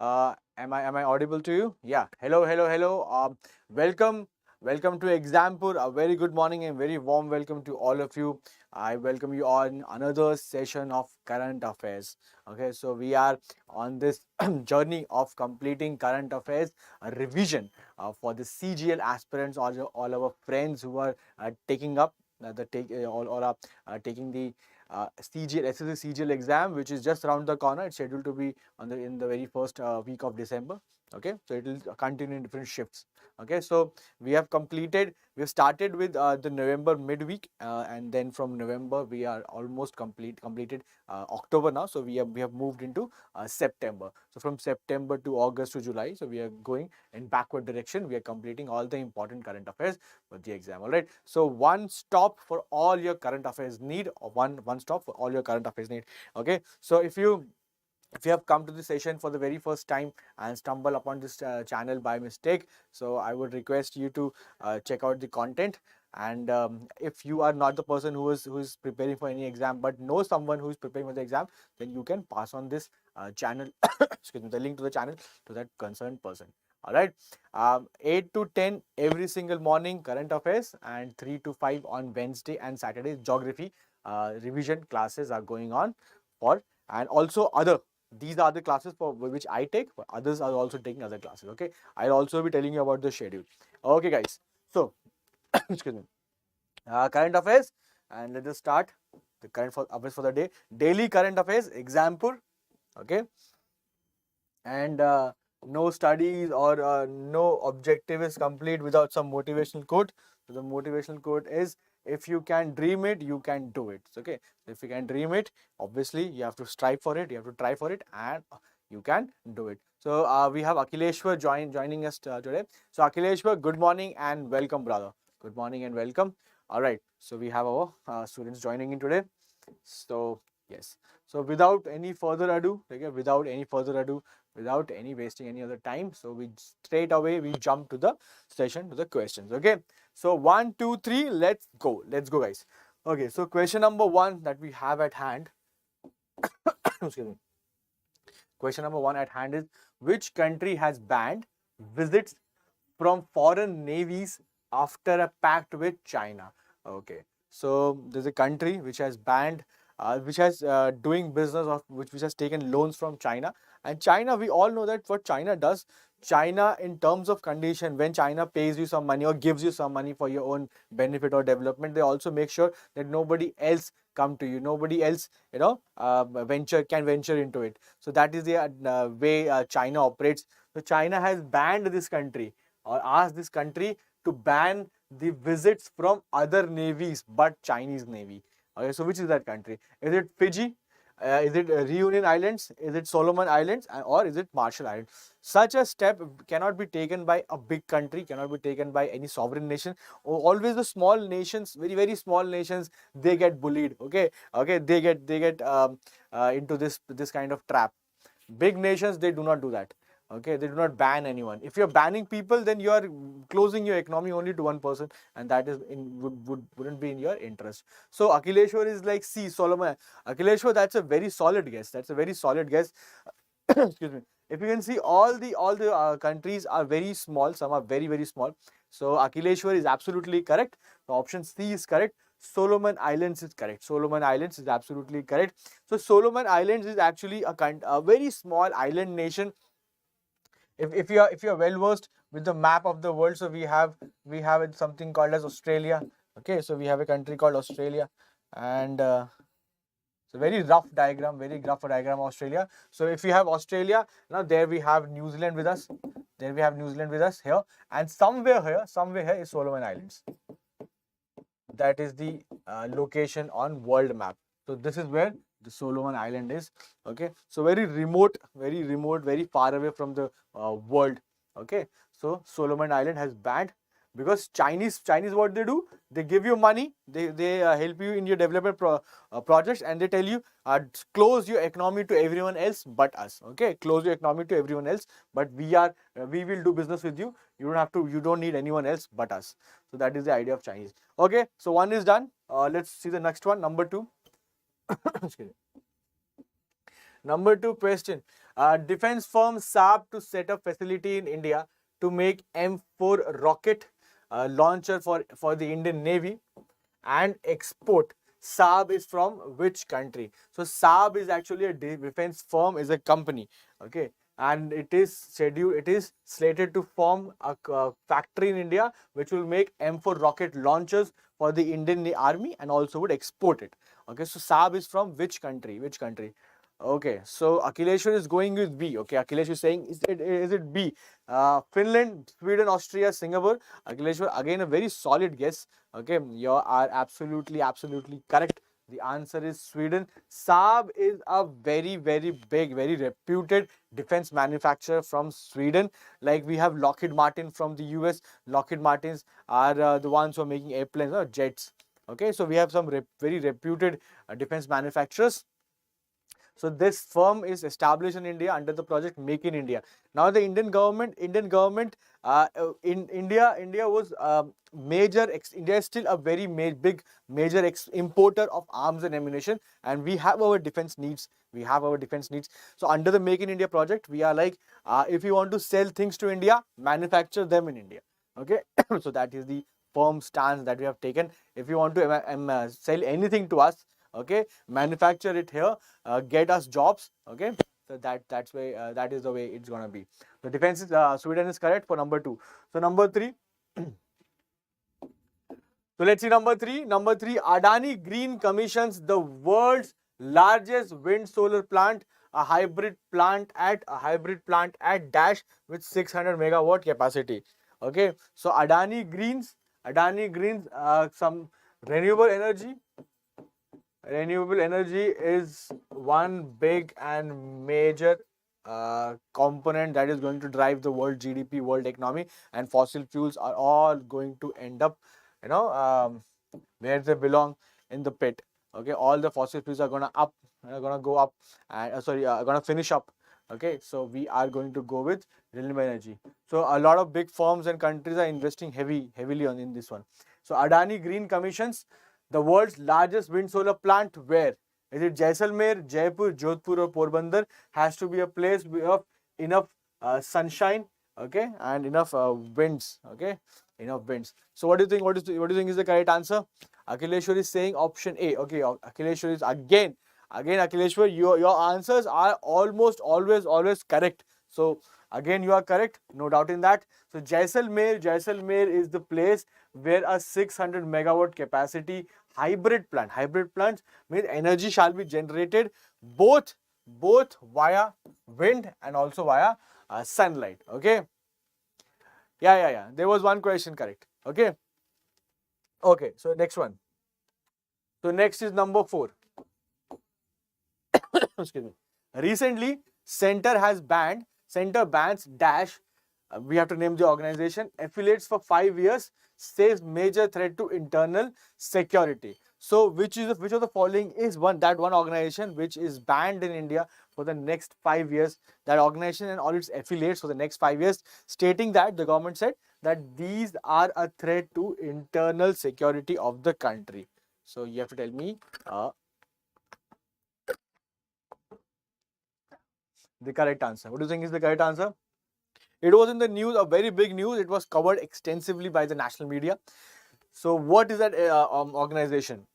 Am I audible to you? Yeah. Hello. Welcome to Exampur. A very good morning and very warm welcome to all of you. I welcome you on another session of current affairs. Okay, so we are on this journey of completing current affairs a revision for the CGL aspirants, all our friends who are taking up all are taking the CGL SSC CGL exam, which is just around the corner. It's scheduled to be in the very first week of December. Okay, so it will continue in different shifts. Okay, so we have started with the November midweek, and then from November we are almost completed October now. So we have moved into September. So from September to August to July, so we are going in backward direction. We are completing all the important current affairs for the exam. All right. So one stop for all your current affairs need, or one stop for all your current affairs need. Okay. So if you have come to this session for the very first time and stumble upon this channel by mistake, so I would request you to check out the content. And if you are not the person who is preparing for any exam but know someone who is preparing for the exam, then you can pass on this channel excuse me, the link to the channel to that concerned person. All right. 8 to 10 every single morning current affairs, and 3 to 5 on Wednesday and Saturday geography revision classes are going on. And also these are the classes for which I take, but others are also taking other classes. Okay, I'll also be telling you about the schedule. Okay, guys. So, excuse me. Current affairs, and let us start the current affairs for the day. Daily current affairs, Exampur. Okay, and no studies or no objective is complete without some motivational quote. So the motivational quote is, if you can dream it, you can do it. Okay, so if you can dream it, obviously you have to strive for it, you have to try for it, and you can do it. So we have 𝐿𝐼𝐍𝐿 joining us today. So 𝐿𝐼𝐍𝐿, good morning and welcome, brother. Good morning and welcome. All right, so we have our students joining in today. So yes, so without any further ado, without any wasting any other time, so we straight away we jump to the session, to the questions. Okay, so 1 2 3, let's go guys. Okay, so question number 1 that we have at hand excuse me. Question number 1 at hand is, which country has banned visits from foreign navies after a pact with China? Okay, so there's a country which has banned, which has doing business of which has taken loans from China. And China, we all know that what China does. China, in terms of condition, when China pays you some money or gives you some money for your own benefit or development, they also make sure that nobody else come to you, nobody else can venture into it. So that is the way China operates. So China has banned this country, or asked this country to ban the visits from other navies but Chinese Navy. Okay, so which is that country? Is it Fiji? Is it Reunion Islands? Is it Solomon Islands? Or is it Marshall Islands? Such a step cannot be taken by a big country, cannot be taken by any sovereign nation. Always the small nations, very small nations, they get bullied. Okay, they get into this kind of trap. Big nations, they do not do that. Okay, they do not ban anyone. If you're banning people, then you are closing your economy only to one person, and that is wouldn't be in your interest. So 𝐿𝐼𝐍𝐿 is like C, Solomon. 𝐿𝐼𝐍𝐿, that's a very solid guess. That's a very solid guess. Excuse me. If you can see, all the countries are very small. Some are very small. So 𝐿𝐼𝐍𝐿 is absolutely correct. The option C is correct. Solomon Islands is correct. Solomon Islands is absolutely correct. So Solomon Islands is actually a very small island nation. If you are well versed with the map of the world, so we have something called as Australia. Okay, so we have a country called Australia, and it's a very rough diagram of Australia. So if you have Australia, now there we have New Zealand with us. There we have New Zealand with us here, and somewhere here is Solomon Islands. That is the location on world map. So this is where the Solomon Island is. Okay, so very remote, very far away from the world. Okay, so Solomon Island has banned, because Chinese what they do, they give you money, they help you in your development projects, and they tell you, close your economy to everyone else but us. Okay, close your economy to everyone else, but we will do business with you. You don't need anyone else but us. So that is the idea of Chinese. Okay, so one is done. Let's see the next one, number 2. Excuse me. Number 2 question. Defense firm Saab to set up facility in India to make M4 rocket launcher for the Indian Navy and export. Saab is from which country? So Saab is actually a defense firm, is a company, okay, and it is slated to form a factory in India which will make M4 rocket launchers for the Indian Army and also would export it. Okay, so Saab is from which country? Which country? Okay, so Akhileshwar is going with B. Okay, Akhilesh is saying, is it B? Finland, Sweden, Austria, Singapore. Akhileshwar, again a very solid guess. Okay, you are absolutely correct. The answer is Sweden. Saab is a very big, very reputed defense manufacturer from Sweden. Like we have Lockheed Martin from the US. Lockheed Martins are the ones who are making airplanes or jets. Okay, so we have some very reputed defense manufacturers. So this firm is established in India under the project Make in India. Now the Indian government, in India was India is still a very big major importer of arms and ammunition, and we have our defense needs. So under the Make in India project, we are like, if you want to sell things to India, manufacture them in India. Okay, so that is the firm stance that we have taken. If you want to sell anything to us, okay, manufacture it here, get us jobs. Okay, so that is the way it's gonna be. So defense is Sweden is correct for number 2. So number 3. So let's see number 3. Number 3, Adani Green commissions the world's largest wind solar plant, a hybrid plant at Dash with 600 megawatt capacity. Okay, so Adani Greens, some renewable energy. Renewable energy is one big and major component that is going to drive the world GDP, world economy, and fossil fuels are all going to end up, where they belong, in the pit. Okay, all the fossil fuels are gonna go up, and gonna finish up. Okay, so we are going to go with renewable energy. So a lot of big firms and countries are investing heavily in this one. So Adani Green commissions the world's largest wind solar plant. Where is it? Jaisalmer, Jaipur, Jodhpur, or Porbandar? Has to be a place of enough sunshine, okay, and enough winds. Okay, enough winds. So what do you think? What do you think is the correct answer? Akhileshwar is saying option A. Okay, Akhileshwar is again Akhileshwar, your answers are almost always correct. So again you are correct, no doubt in that. So Jaisalmer is the place where a 600 megawatt capacity hybrid plants means energy shall be generated both via wind and also via sunlight. Okay, yeah, there was one question correct. Okay, so next one. So next is number 4. Excuse me. Recently Center bans Dash, we have to name the organization, affiliates for 5 years, says major threat to internal security. So which of the following is one organization which is banned in India for the next 5 years? That organization and all its affiliates for the next 5 years, stating that the government said that these are a threat to internal security of the country. So you have to tell me the correct answer. What do you think is the correct answer? It was in the news, a very big news. It was covered extensively by the national media. So what is that organization?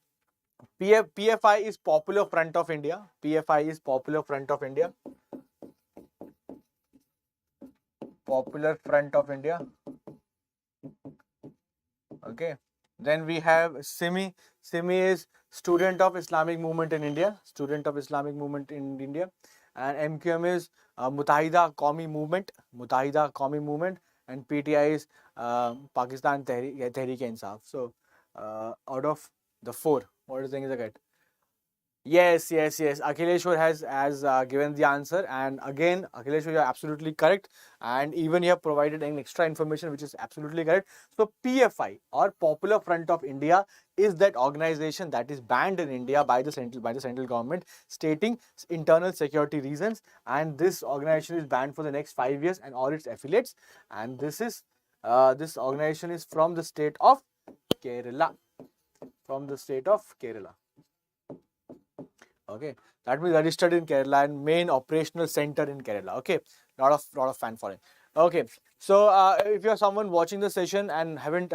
PFI is Popular Front of India. PFI is Popular Front of India. Popular Front of India. Okay. Then we have SIMI. SIMI is Student of Islamic Movement in India. Student of Islamic Movement in India. And MQM is Mutahida Qawmi Movement. Mutahida Qawmi Movement. And PTI is Pakistan Tehreek-e-Insaf. So out of the 4, what do you think is the correct? Yes. Akhileshwar has given the answer, and again, Akhileshwar, you are absolutely correct, and even you have provided an extra information which is absolutely correct. So PFI, or Popular Front of India, is that organization that is banned in India by the central government, stating internal security reasons, and this organization is banned for the next 5 years and all its affiliates, and this organization is from the state of Kerala. Okay, that means registered in Kerala and main operational center in Kerala. Okay, lot of fan following. Okay, so if you're someone watching the session and haven't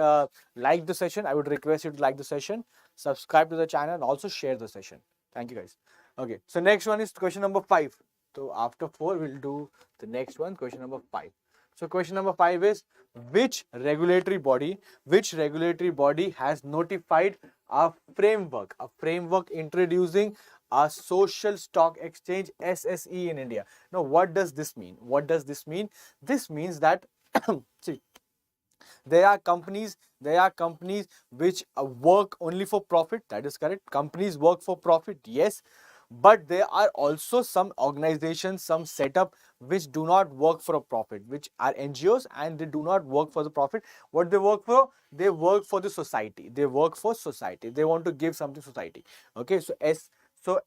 liked the session, I would request you to like the session, subscribe to the channel, and also share the session. Thank you guys. Okay, so next one is question number 5. So after 4, we'll do the next one, question number 5. So question number 5 is which regulatory body has notified a framework introducing a social stock exchange SSE in India. Now, what does this mean? This means that see, there are companies which work only for profit. That is correct. Companies work for profit, yes, but there are also some organizations, some setup which do not work for a profit, which are NGOs, and they do not work for the profit. What they work for? They work for the society. They work for society. They want to give something to society. Okay, so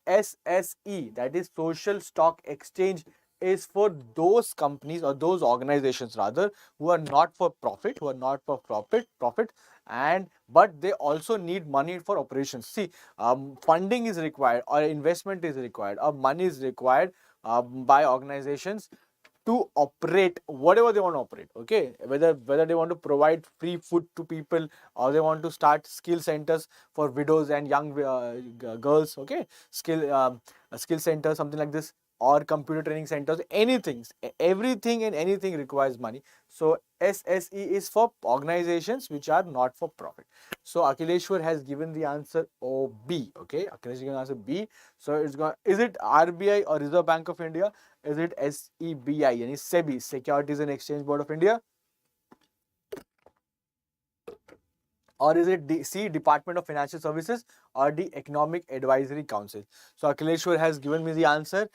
SSE, that is Social Stock Exchange, is for those companies or those organizations rather who are not for profit, and but they also need money for operations. See, funding is required, or investment is required, or money is required by organizations to operate whatever they want to operate. Okay, whether they want to provide free food to people, or they want to start skill centers for widows and young girls. Okay, skill centers, something like this, or computer training centers, anything, everything and anything requires money. So SSE is for organizations which are not for profit. So Akhileshwar has given the answer B. Okay, Akhileshwar has given answer B. So it's going, is it RBI or Reserve Bank of India? Is it SEBI, yani SEBI, Securities and Exchange Board of India? Or is it C, Department of Financial Services, or the Economic Advisory Council? So Akhileshwar has given me the answer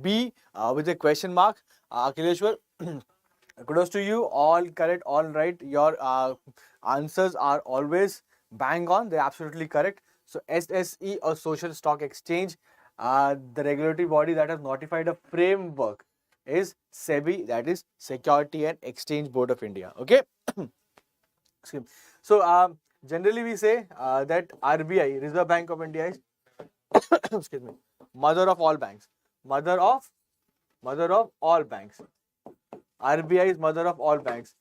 B with a question mark. Akhileshwar, kudos to you. All correct, all right. Your answers are always bang on. They're absolutely correct. So SSE, or Social Stock Exchange, the regulatory body that has notified a framework is SEBI, that is Security and Exchange Board of India. Okay. So generally we say that RBI, Reserve Bank of India, is excuse me, mother of all banks. Mother of all banks. RBI is mother of all banks.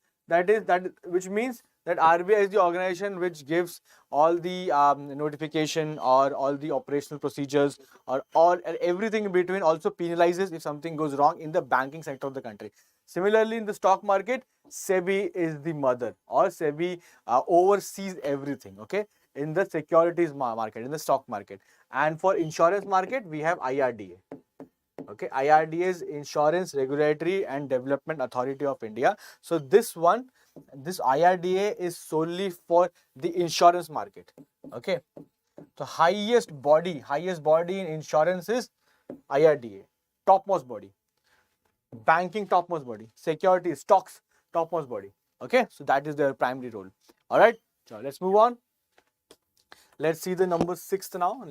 Which means that RBI is the organization which gives all the notification, or all the operational procedures, or all and everything in between. Also penalizes if something goes wrong in the banking sector of the country. Similarly, in the stock market, SEBI is the mother, or SEBI oversees everything. Okay, in the securities market, in the stock market, and for insurance market, we have IRDA. Okay, IRDA is Insurance Regulatory and Development Authority of India. So this IRDA is solely for the insurance market. Okay, so highest body in insurance is IRDA, topmost body. Banking, topmost body. Security, stocks, topmost body. Okay, so that is their primary role. All right, so let's move on. Let's see the number 6 now.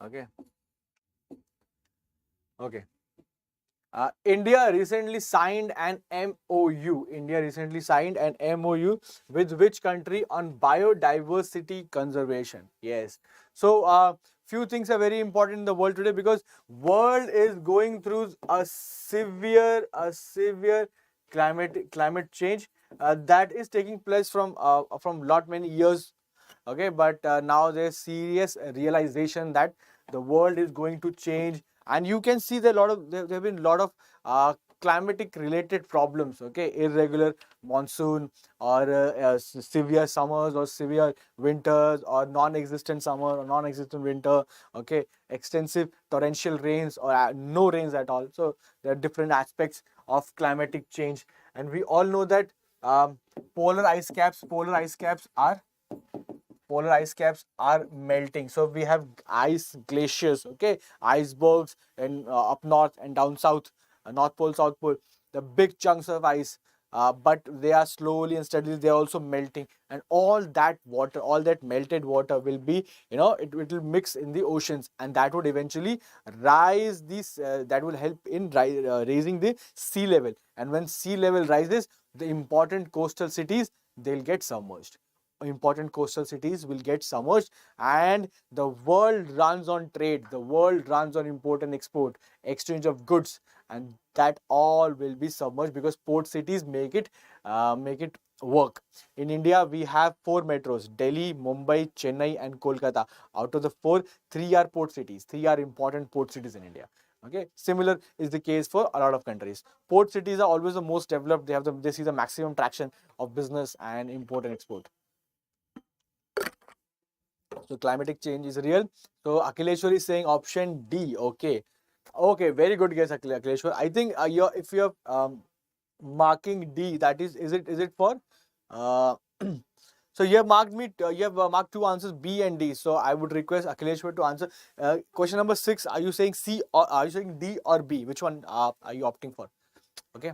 Okay. Okay. India recently signed an MOU. With which country on biodiversity conservation? Yes. So few things are very important in the world today, because world is going through a severe climate change that is taking place from lot many years. Okay, but now there's serious realization that the world is going to change, and you can see there have been a lot of climatic related problems. Okay, irregular monsoon, or severe summers, or severe winters, or non-existent summer or non-existent winter. Okay, extensive torrential rains, or no rains at all. So there are different aspects of climatic change, and we all know that polar ice caps are melting. So we have ice glaciers, okay, icebergs in up north and down south, North Pole, South Pole, the big chunks of ice, but they are slowly and steadily, they are also melting, and all that melted water will be, it will mix in the oceans, and that would eventually rise that will help in raising the sea level. And when sea level rises, the important coastal cities, they'll get submerged. important coastal cities will get submerged, and the world runs on trade, the world runs on import and export, exchange of goods, and that all will be submerged because port cities make it work. In India, we have 4 metros: Delhi, Mumbai, Chennai, and Kolkata. Out of the 4, 3 are port cities. 3 are important port cities in India. Okay, similar is the case for a lot of countries. Port cities are always the most developed. They see the maximum traction of business and import and export. So climatic change is real. So Akhileshwar is saying option D. Okay, okay, very good guess, Akhileshwar. I think if you're marking D, that is it for? Uh, so you have marked marked 2 answers, B and D. So I would request Akhileshwar to answer. Question number 6. Are you saying C or are you saying D or B? Which one are you opting for? Okay.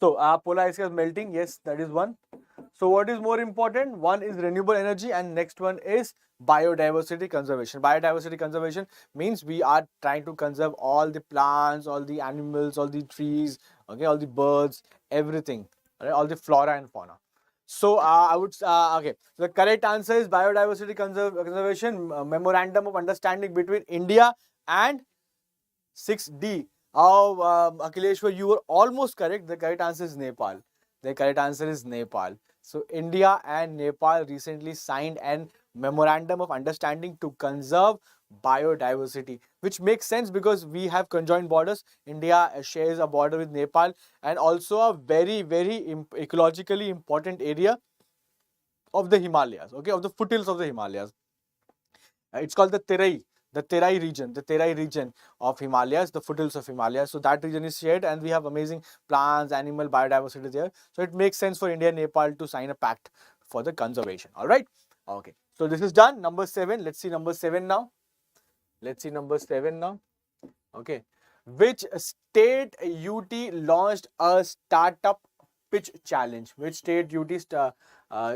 So polar ice cap melting. Yes, that is one. So what is more important? One is renewable energy and next one is biodiversity conservation. Biodiversity conservation means we are trying to conserve all the plants, all the animals, all the trees, okay, all the birds, everything, right? All the flora and fauna. So I would okay. The correct answer is biodiversity conservation memorandum of understanding between India and 6D. Oh, Akhileshwar, you were almost correct. The correct answer is Nepal. The correct answer is Nepal. So India and Nepal recently signed an memorandum of understanding to conserve biodiversity, which makes sense because we have conjoined borders. India shares a border with Nepal and also a very ecologically important area of the Himalayas, okay, of the foothills of the Himalayas. It's called the Terai region of Himalayas, the foothills of Himalayas. So that region is shared and we have amazing plants, animal biodiversity there. So it makes sense for India and Nepal to sign a pact for the conservation. All right. Okay. So this is done. Number 7. Let's see number 7 now. Okay. Which state UT launched a startup pitch challenge? Which state UT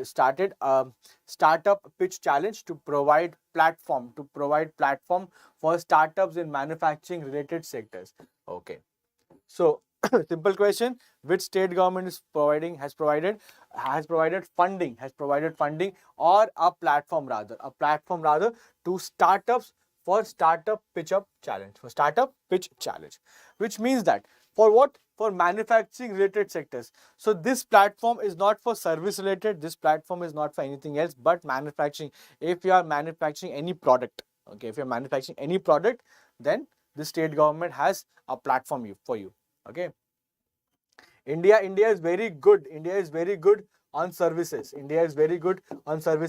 started a startup pitch challenge to provide platform for startups in manufacturing related sectors? Okay. So simple question: which state government is has provided funding or a platform rather to startups for startup pitch challenge, which means that for what? For manufacturing related sectors. So this platform is not for service related, this platform is not for anything else but manufacturing. If you are manufacturing any product, okay, if you are manufacturing any product, then the state government has a platform for you. Okay. India is very good. On services.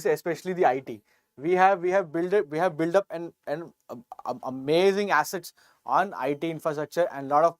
Especially the IT. We have built up an amazing assets on IT infrastructure, and a lot of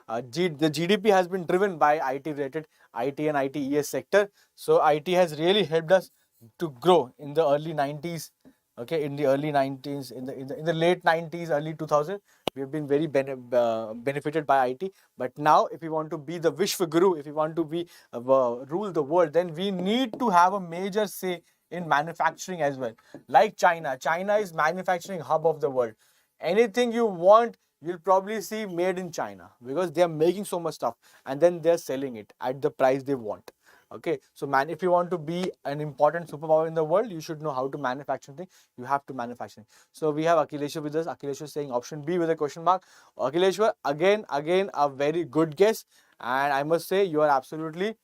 the GDP has been driven by IT related IT and ITES sector. So IT has really helped us to grow in the early 90s. Okay, in the early 90s, in the late 90s, early 2000s, we have been very benefited by IT. But now, if we want to be the Vishwa Guru, if we want to be rule the world, then we need to have a major say in manufacturing as well. Like China is manufacturing hub of the world. Anything you want, you'll probably see made in China because they are making so much stuff and then they're selling it at the price they want. Okay, so if you want to be an important superpower in the world, you should know how to manufacture things. You have to manufacture. So we have Akhileshwar with us. Akhileshwar saying option B with a question mark. Akhileshwar, again a very good guess, and I must say you are absolutely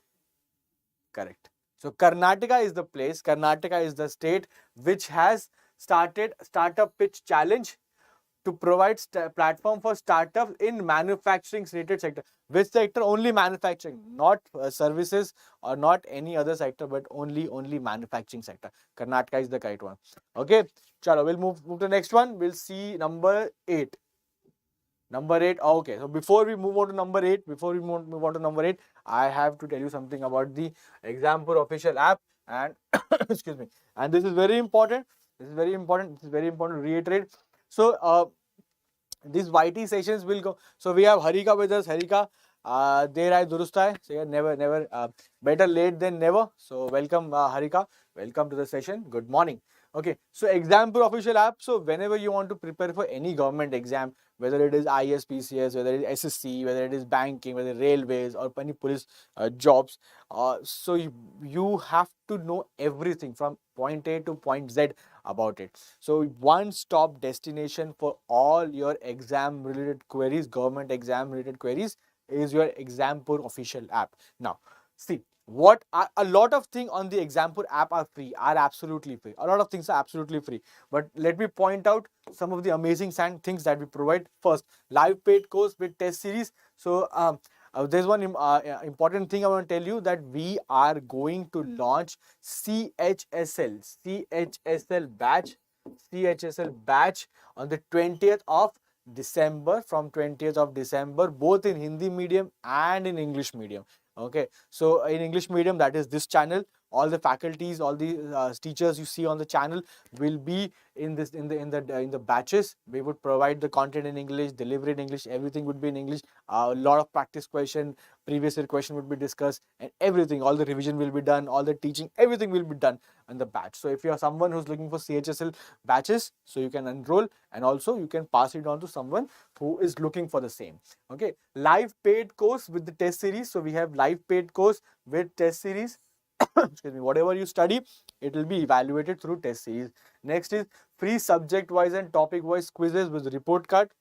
correct. So Karnataka is the place, Karnataka is the state which has started startup pitch challenge to provide platform for startups in manufacturing related sector. Which sector? Only manufacturing, not services or not any other sector, but only manufacturing sector. Karnataka is the correct one. Okay, chalo, we'll move to the next one. We'll see number 8. Okay, so before we move on to number 8, I have to tell you something about the Exampur official app, and excuse me, and this is very important. This is very important to reiterate. So these YT sessions will go. So we have Harika with us. Harika, der hai durust hai. So yeah, never better late than never. So welcome Harika. Welcome to the session. Good morning. Okay, so Exampur official app. So whenever you want to prepare for any government exam, whether it is ISPCS, whether it is SSC, whether it is banking, whether railways or any police jobs, so you have to know everything from point A to point Z about it. So one stop destination for all your exam related queries, government exam related queries, is your Exampur official app. Now, see, what are a lot of things on the Exampur app are free, are absolutely free. A lot of things are absolutely free. But let me point out some of the amazing things that we provide. First, live paid course with test series. So there's one important thing I want to tell you, that we are going to launch CHSL batch on the 20th of December, from 20th of December, both in Hindi medium and in English medium. Okay, so in English medium, that is this channel, all the faculties, all the teachers you see on the channel will be in the batches. We would provide the content in English, delivery in English, everything would be in English. A lot of practice question, previous year question would be discussed, and everything, all the revision will be done, all the teaching, everything will be done in the batch. So if you are someone who's looking for CHSL batches, so you can enroll, and also you can pass it on to someone who is looking for the same. Okay, live paid course with the test series. So we have live paid course with test series. Excuse me, whatever you study, it will be evaluated through test series. Next is free subject wise and topic wise quizzes with report card.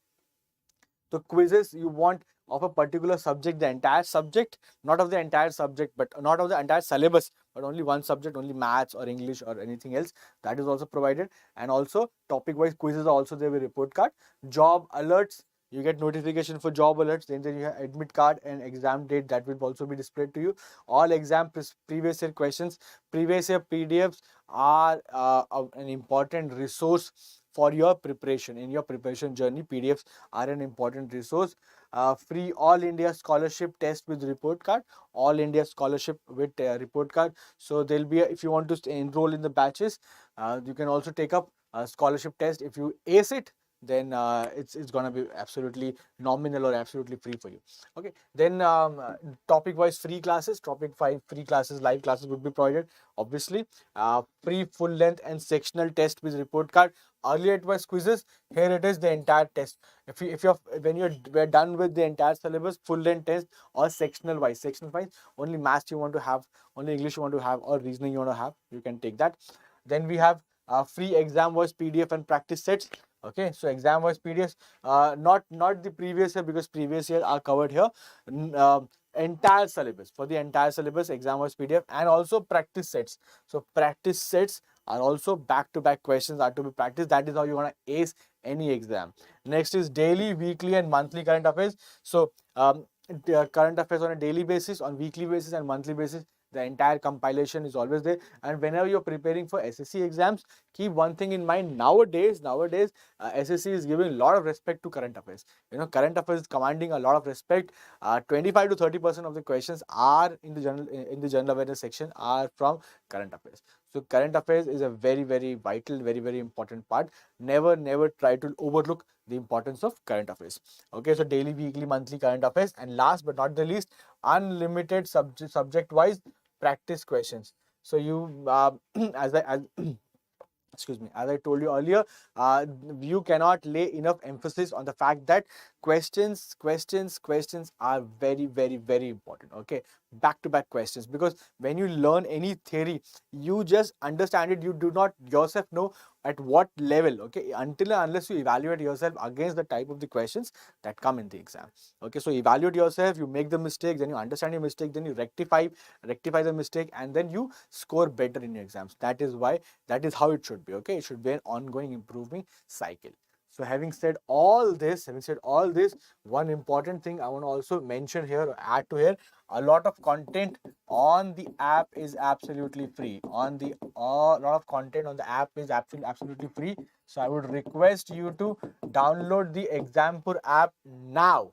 The quizzes you want of a particular subject, the entire subject, not of the entire subject, but not of the entire syllabus, but only one subject, only maths or English or anything else, that is also provided. And also topic wise quizzes are also there with report card. Job alerts, you get notification for job alerts. Then you have admit card and exam date, that will also be displayed to you. All exam previous year questions, previous year PDFs are an important resource for your preparation. In your preparation journey, PDFs are an important resource. Free all India scholarship test with report card, all India scholarship with report card. So there'll be if you want to enroll in the batches, you can also take up a scholarship test. If you ace it, then it's gonna be absolutely nominal or absolutely free for you. Okay, then topic wise free classes, topic 5 free classes, live classes would be provided. Obviously, free full length and sectional test with report card. Earlier it was quizzes, here it is the entire test. If you're when we're done with the entire syllabus, full length test or sectional wise, only maths you want to have, only English you want to have, or reasoning you want to have, you can take that. Then we have free exam voice PDF and practice sets. Okay, so exam voice PDFs, not the previous year, because previous year are covered here. Entire syllabus, for the entire syllabus, exam voice PDF, and also practice sets. So practice sets are also back-to-back questions are to be practiced. That is how you want to ace any exam. Next is daily, weekly, and monthly current affairs. So current affairs on a daily basis, on weekly basis, and monthly basis. The entire compilation is always there. And whenever you're preparing for SSC exams, keep one thing in mind. Nowadays, SSC is giving a lot of respect to current affairs. You know, current affairs is commanding a lot of respect. 25 to 30% of the questions are in the general awareness section are from current affairs. So current affairs is a very, very vital, very, very important part. Never try to overlook the importance of current affairs. Okay, so daily, weekly, monthly current affairs, and last but not the least, unlimited subject wise practice questions. So you as excuse me, as I told you earlier, you cannot lay enough emphasis on the fact that questions are very, very, very important. Okay, back to back questions, because when you learn any theory, you just understand it, you do not yourself know at what level. Okay, until and unless you evaluate yourself against the type of the questions that come in the exam. Okay, so evaluate yourself, you make the mistake, then you understand your mistake, then you rectify the mistake, and then you score better in your exams. That is how it should be. Okay, it should be an ongoing improving cycle. So having said all this, one important thing I want to also mention here, or add to here, a lot of content on the app is absolutely free. A lot of content on the app is absolutely free. So I would request you to download the Exampur app now.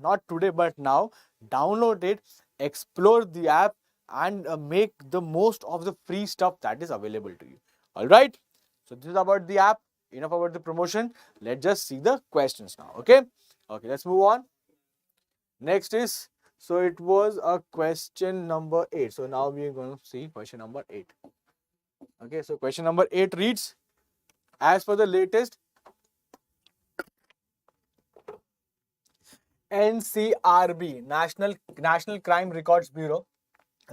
Not today, but now. Download it, explore the app, and make the most of the free stuff that is available to you. All right. So this is about the app. Enough about the promotion. Let's just see the questions now. Okay. Let's move on. Next is, so it was a question number 8. So now we are going to see question number 8. Okay, so question number 8 reads, as per the latest NCRB, National Crime Records Bureau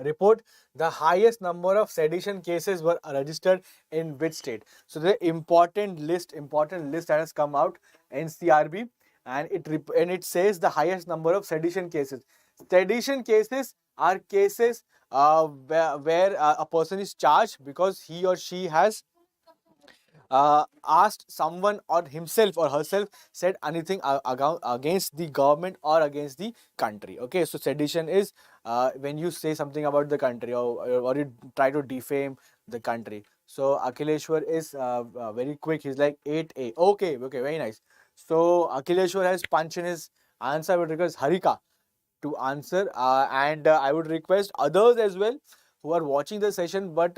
report, the highest number of sedition cases were registered in which state? So the important list that has come out, NCRB, and it says the highest number of sedition cases. Sedition cases are cases where a person is charged because he or she has asked someone or himself or herself said anything against the government or against the country. Okay, so sedition is when you say something about the country, or you try to defame the country. So Akhileshwar is very quick. He's like 8A. Okay, very nice. So Akhileshwar has punched in his answer. I would request Harika to answer, and I would request others as well who are watching the session but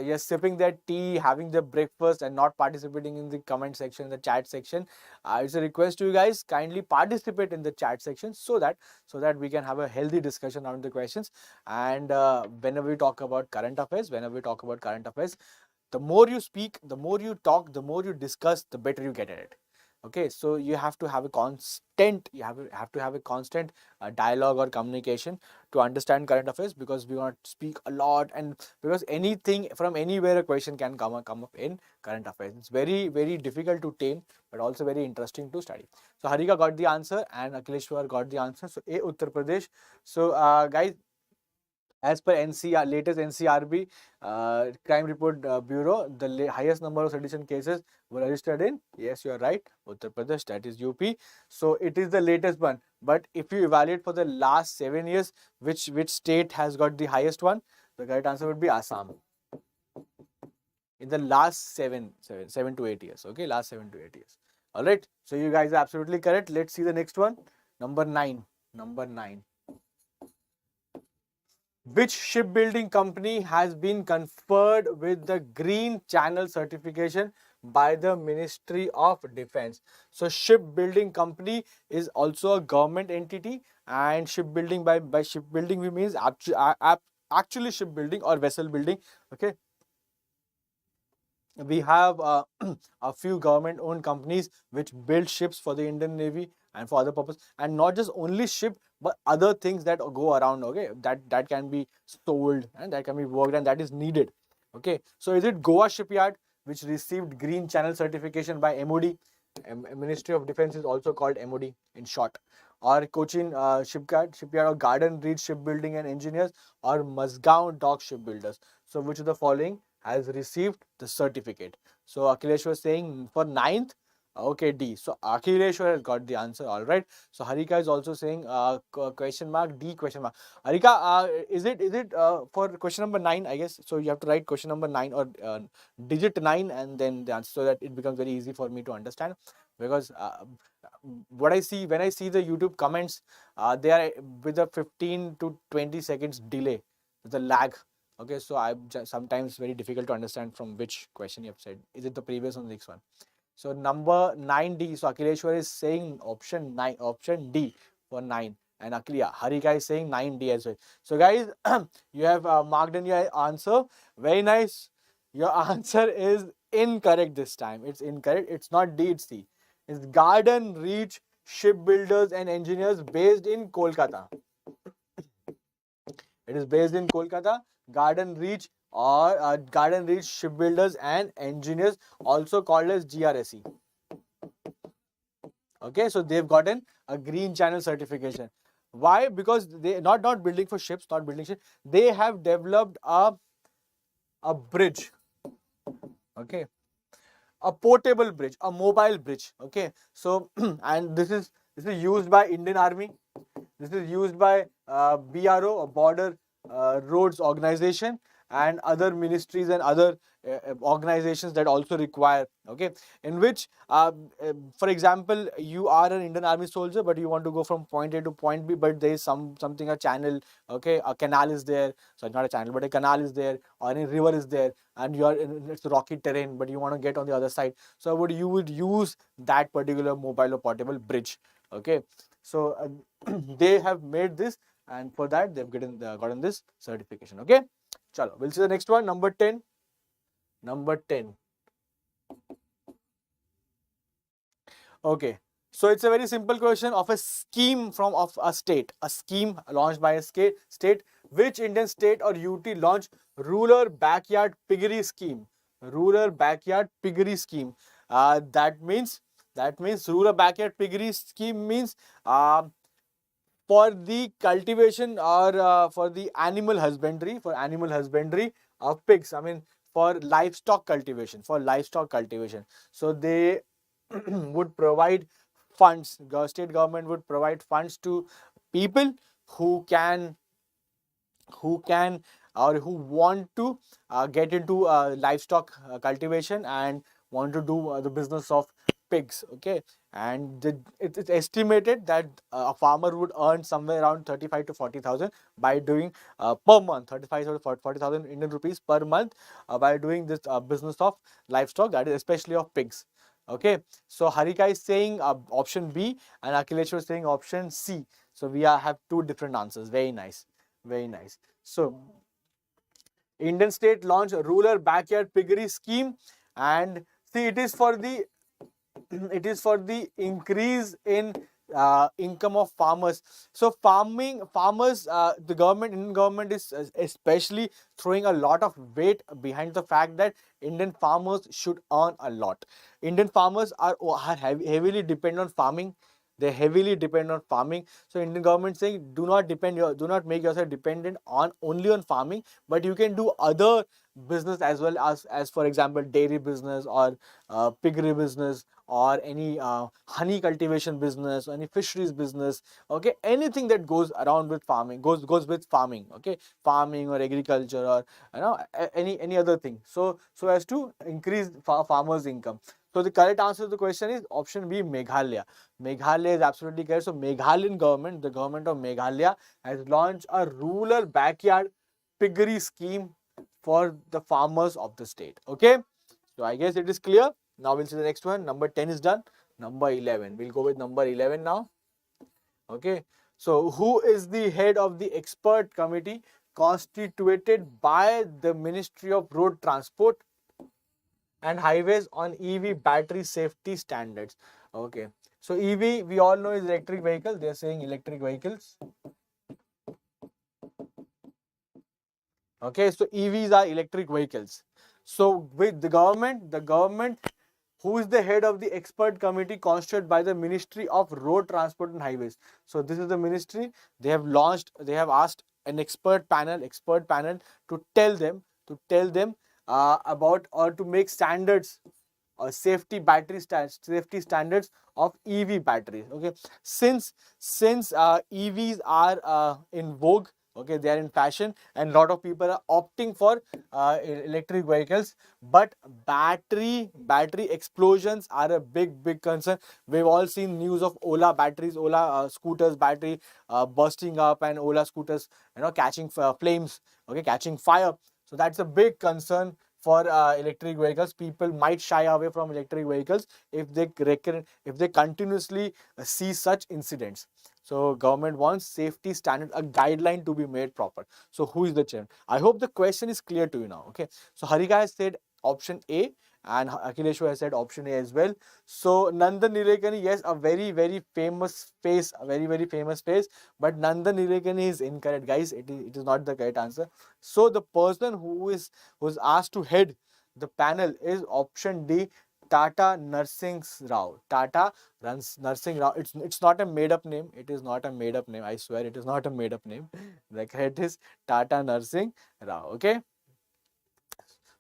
yes, sipping their tea, having their breakfast, and not participating in the comment section, the chat section. It's a request to you guys, kindly participate in the chat section so that we can have a healthy discussion around the questions. And whenever we talk about current affairs, the more you speak, the more you talk, the more you discuss, the better you get at it. Okay, so you have to have a constant, dialogue or communication to understand current affairs, because we want to speak a lot, and because anything from anywhere a question can come up in current affairs. It's very, very difficult to tame, but also very interesting to study. So Harika got the answer and Akhileshwar got the answer. So A, Uttar Pradesh. So guys, as per latest NCRB Crime Report Bureau, the highest number of sedition cases were registered in, yes, you are right, Uttar Pradesh, that is UP. So it is the latest one. But if you evaluate for the last 7 years, which state has got the highest one, the correct answer would be Assam. In the last 7 to 8 years. Okay, last 7 to 8 years. All right. So you guys are absolutely correct. Let's see the next one. Number 9. Which shipbuilding company has been conferred with the Green Channel certification by the Ministry of Defense? So shipbuilding company is also a government entity, and shipbuilding, by shipbuilding we means actually shipbuilding or vessel building. Okay, we have a few government owned companies which build ships for the Indian Navy and for other purpose, and not just only ship but other things that go around. Okay, that can be sold and that can be worked and that is needed. Okay, so is it Goa shipyard which received Green Channel certification by MOD? Ministry of Defense is also called MOD in short. Or Cochin shipyard or Garden Reach Shipbuilding and Engineers, or Mazgaon Dock Shipbuilders? So which of the following has received the certificate? So Akhilesh was saying for 9th, okay, D. So Akhileshwar has got the answer. All right. So Harika is also saying question mark, D, question mark. Harika, is it for question number 9? I guess so. You have to write question number 9 or digit 9 and then the answer, so that it becomes very easy for me to understand. Because what I see when I see the YouTube comments, they are with a 15 to 20 seconds delay, the lag. Okay, so I'm sometimes very difficult to understand from which question you have said. Is it the previous or the next one? So number 9D. So Akhileshwar is saying option D for 9, and Harika is saying 9D as well. So guys, you have marked in your answer. Very nice. Your answer is incorrect this time. It's incorrect. It's not D, it's C. It's Garden Reach Shipbuilders and Engineers, based in Kolkata. It is based in Kolkata. Garden Reach or Garden Reach Shipbuilders and Engineers, also called as GRSE. Okay, so they've gotten a Green Channel certification. Why? Because they not building for ships, not building ships. They have developed a bridge. Okay, a portable bridge, a mobile bridge. Okay, so and this is used by Indian Army. This is used by BRO, a Border Roads Organization, and other ministries and other organizations that also require. Okay, in which for example, you are an Indian Army soldier but you want to go from point A to point B, but there is something, a channel. Okay, a canal is there. So not a channel but a canal is there, or a river is there, and you are in, it's rocky terrain, but you want to get on the other side. So you would use that particular mobile or portable bridge. Okay, so they have made this, and for that they've gotten this certification. Okay, chalo, we'll see the next one, number 10. Number 10. Okay. So it's a very simple question of a scheme of a state. A scheme launched by a state. Which Indian state or UT launched rural backyard piggery scheme? Rural backyard piggery scheme. That means rural backyard piggery scheme means for the cultivation or for the animal husbandry of pigs. I mean, for livestock cultivation. So they would provide funds. State government would provide funds to people who can who can or who want to get into livestock cultivation and want to do the business of pigs. Okay, and it's estimated that a farmer would earn somewhere around 35 to 40,000 by doing per month, 35 to 40,000 Indian rupees per month by doing this business of livestock, that is especially of pigs. Okay, so Harika is saying option B and Akhileshwar is saying option C. So we have two different answers. Very nice. Very nice. So Indian state launched a rural backyard piggery scheme, and see, it is for the increase in income of farmers. So farmers, Indian government is especially throwing a lot of weight behind the fact that Indian farmers should earn a lot. Indian farmers are heavily dependent on farming. They heavily depend on farming. So Indian government saying do not make yourself dependent on only on farming, but you can do other business as well, as for example dairy business or piggery business or any honey cultivation business or any fisheries business. Okay, anything that goes around with farming goes with farming. Okay, farming or agriculture or any other thing. So as to increase farmers' income. So the correct answer to the question is option B, Meghalaya. Meghalaya is absolutely correct. So Meghalayan government, the government of Meghalaya, has launched a rural backyard piggery scheme for the farmers of the state. Okay, so I guess it is clear. Now we'll see the next one. Number 10 is done. Number 11. We'll go with number 11 now. Okay, so who is the head of the expert committee constituted by the Ministry of Road Transport and Highways on EV battery safety standards? Okay, so EV we all know is electric vehicle. They are saying electric vehicles. Okay, so EVs are electric vehicles. So with the government, who is the head of the expert committee constituted by the Ministry of Road Transport and Highways? So this is the ministry. They have asked an expert panel to tell them about or to make standards or safety standards of EV batteries. Okay, since EVs are in vogue. Okay, they are in fashion and lot of people are opting for electric vehicles, but battery explosions are a big concern. We've all seen news of Ola batteries, Ola scooters battery bursting up, and Ola scooters catching flames, okay, catching fire. So that's a big concern for electric vehicles. People might shy away from electric vehicles if they continuously see such incidents. So government wants safety standard, a guideline to be made proper. So who is the chairman? I hope the question is clear to you now. Okay, so Harika has said option A and Akhileshwar has said option A as well. So Nandan Nilekani, yes, a very famous face, a very famous face, but Nandan Nilekani is incorrect, guys. It is not the correct answer. So the person who's asked to head the panel is option D, Tata Narsingh Rao. Tata Narsingh Rao. It's not a made up name. It is not a made up name. I swear it is not a made up name. The correct is Tata Narsingh Rao. Okay.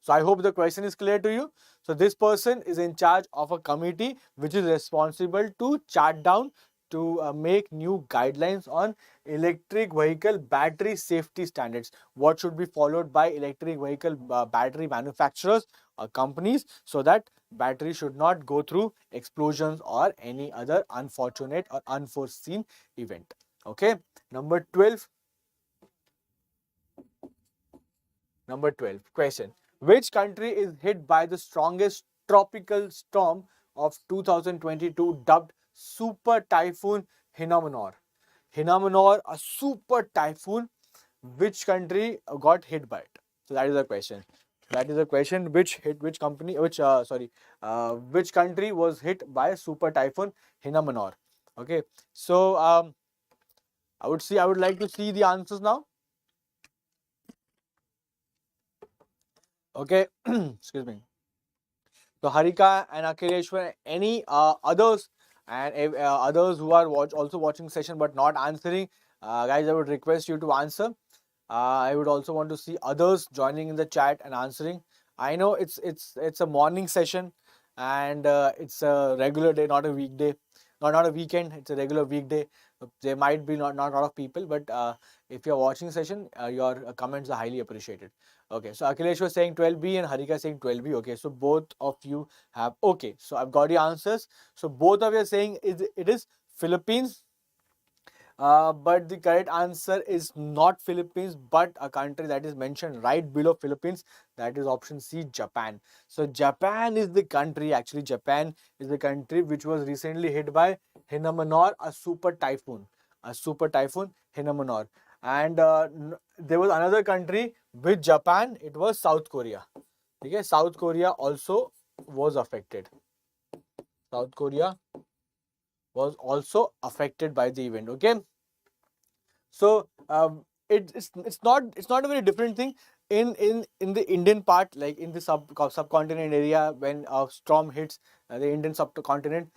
So I hope the question is clear to you. So this person is in charge of a committee which is responsible to chart down to make new guidelines on electric vehicle battery safety standards. What should be followed by electric vehicle battery manufacturers or companies, so that battery should not go through explosions or any other unfortunate or unforeseen event. Okay, number 12. Number 12 question. Which country is hit by the strongest tropical storm of 2022 dubbed Super Typhoon Hinomanor? Hinomanor, a super typhoon. Which country got hit by it? So that is the question. That is a question. Which company? Which country was hit by super typhoon Hinamanor? Okay. So I would like to see the answers now. Okay. Excuse me. So Harika and Akhileshwar, any others and others who are also watching session but not answering, guys, I would request you to answer. I would also want to see others joining in the chat and answering. I know it's a morning session and it's a regular day, not a weekday, not a weekend. It's a regular weekday. There might be not a lot of people, but if you're watching session, your comments are highly appreciated. Okay, so Akhilesh was saying 12B and Harika saying 12B. Okay, so both of you have, okay, so I've got the answers. So both of you are saying it is Philippines, but the correct answer is not Philippines, but a country that is mentioned right below Philippines. That is option C, Japan. So Japan is the country, actually Japan is the country which was recently hit by Hinamanor, a super typhoon. A super typhoon, Hinamanor. And there was another country with Japan, it was South Korea. Okay, South Korea also was affected. South Korea was also affected by the event. Okay. So it's not a very different thing in the Indian part, like in the subcontinent area. When a storm hits the Indian subcontinent,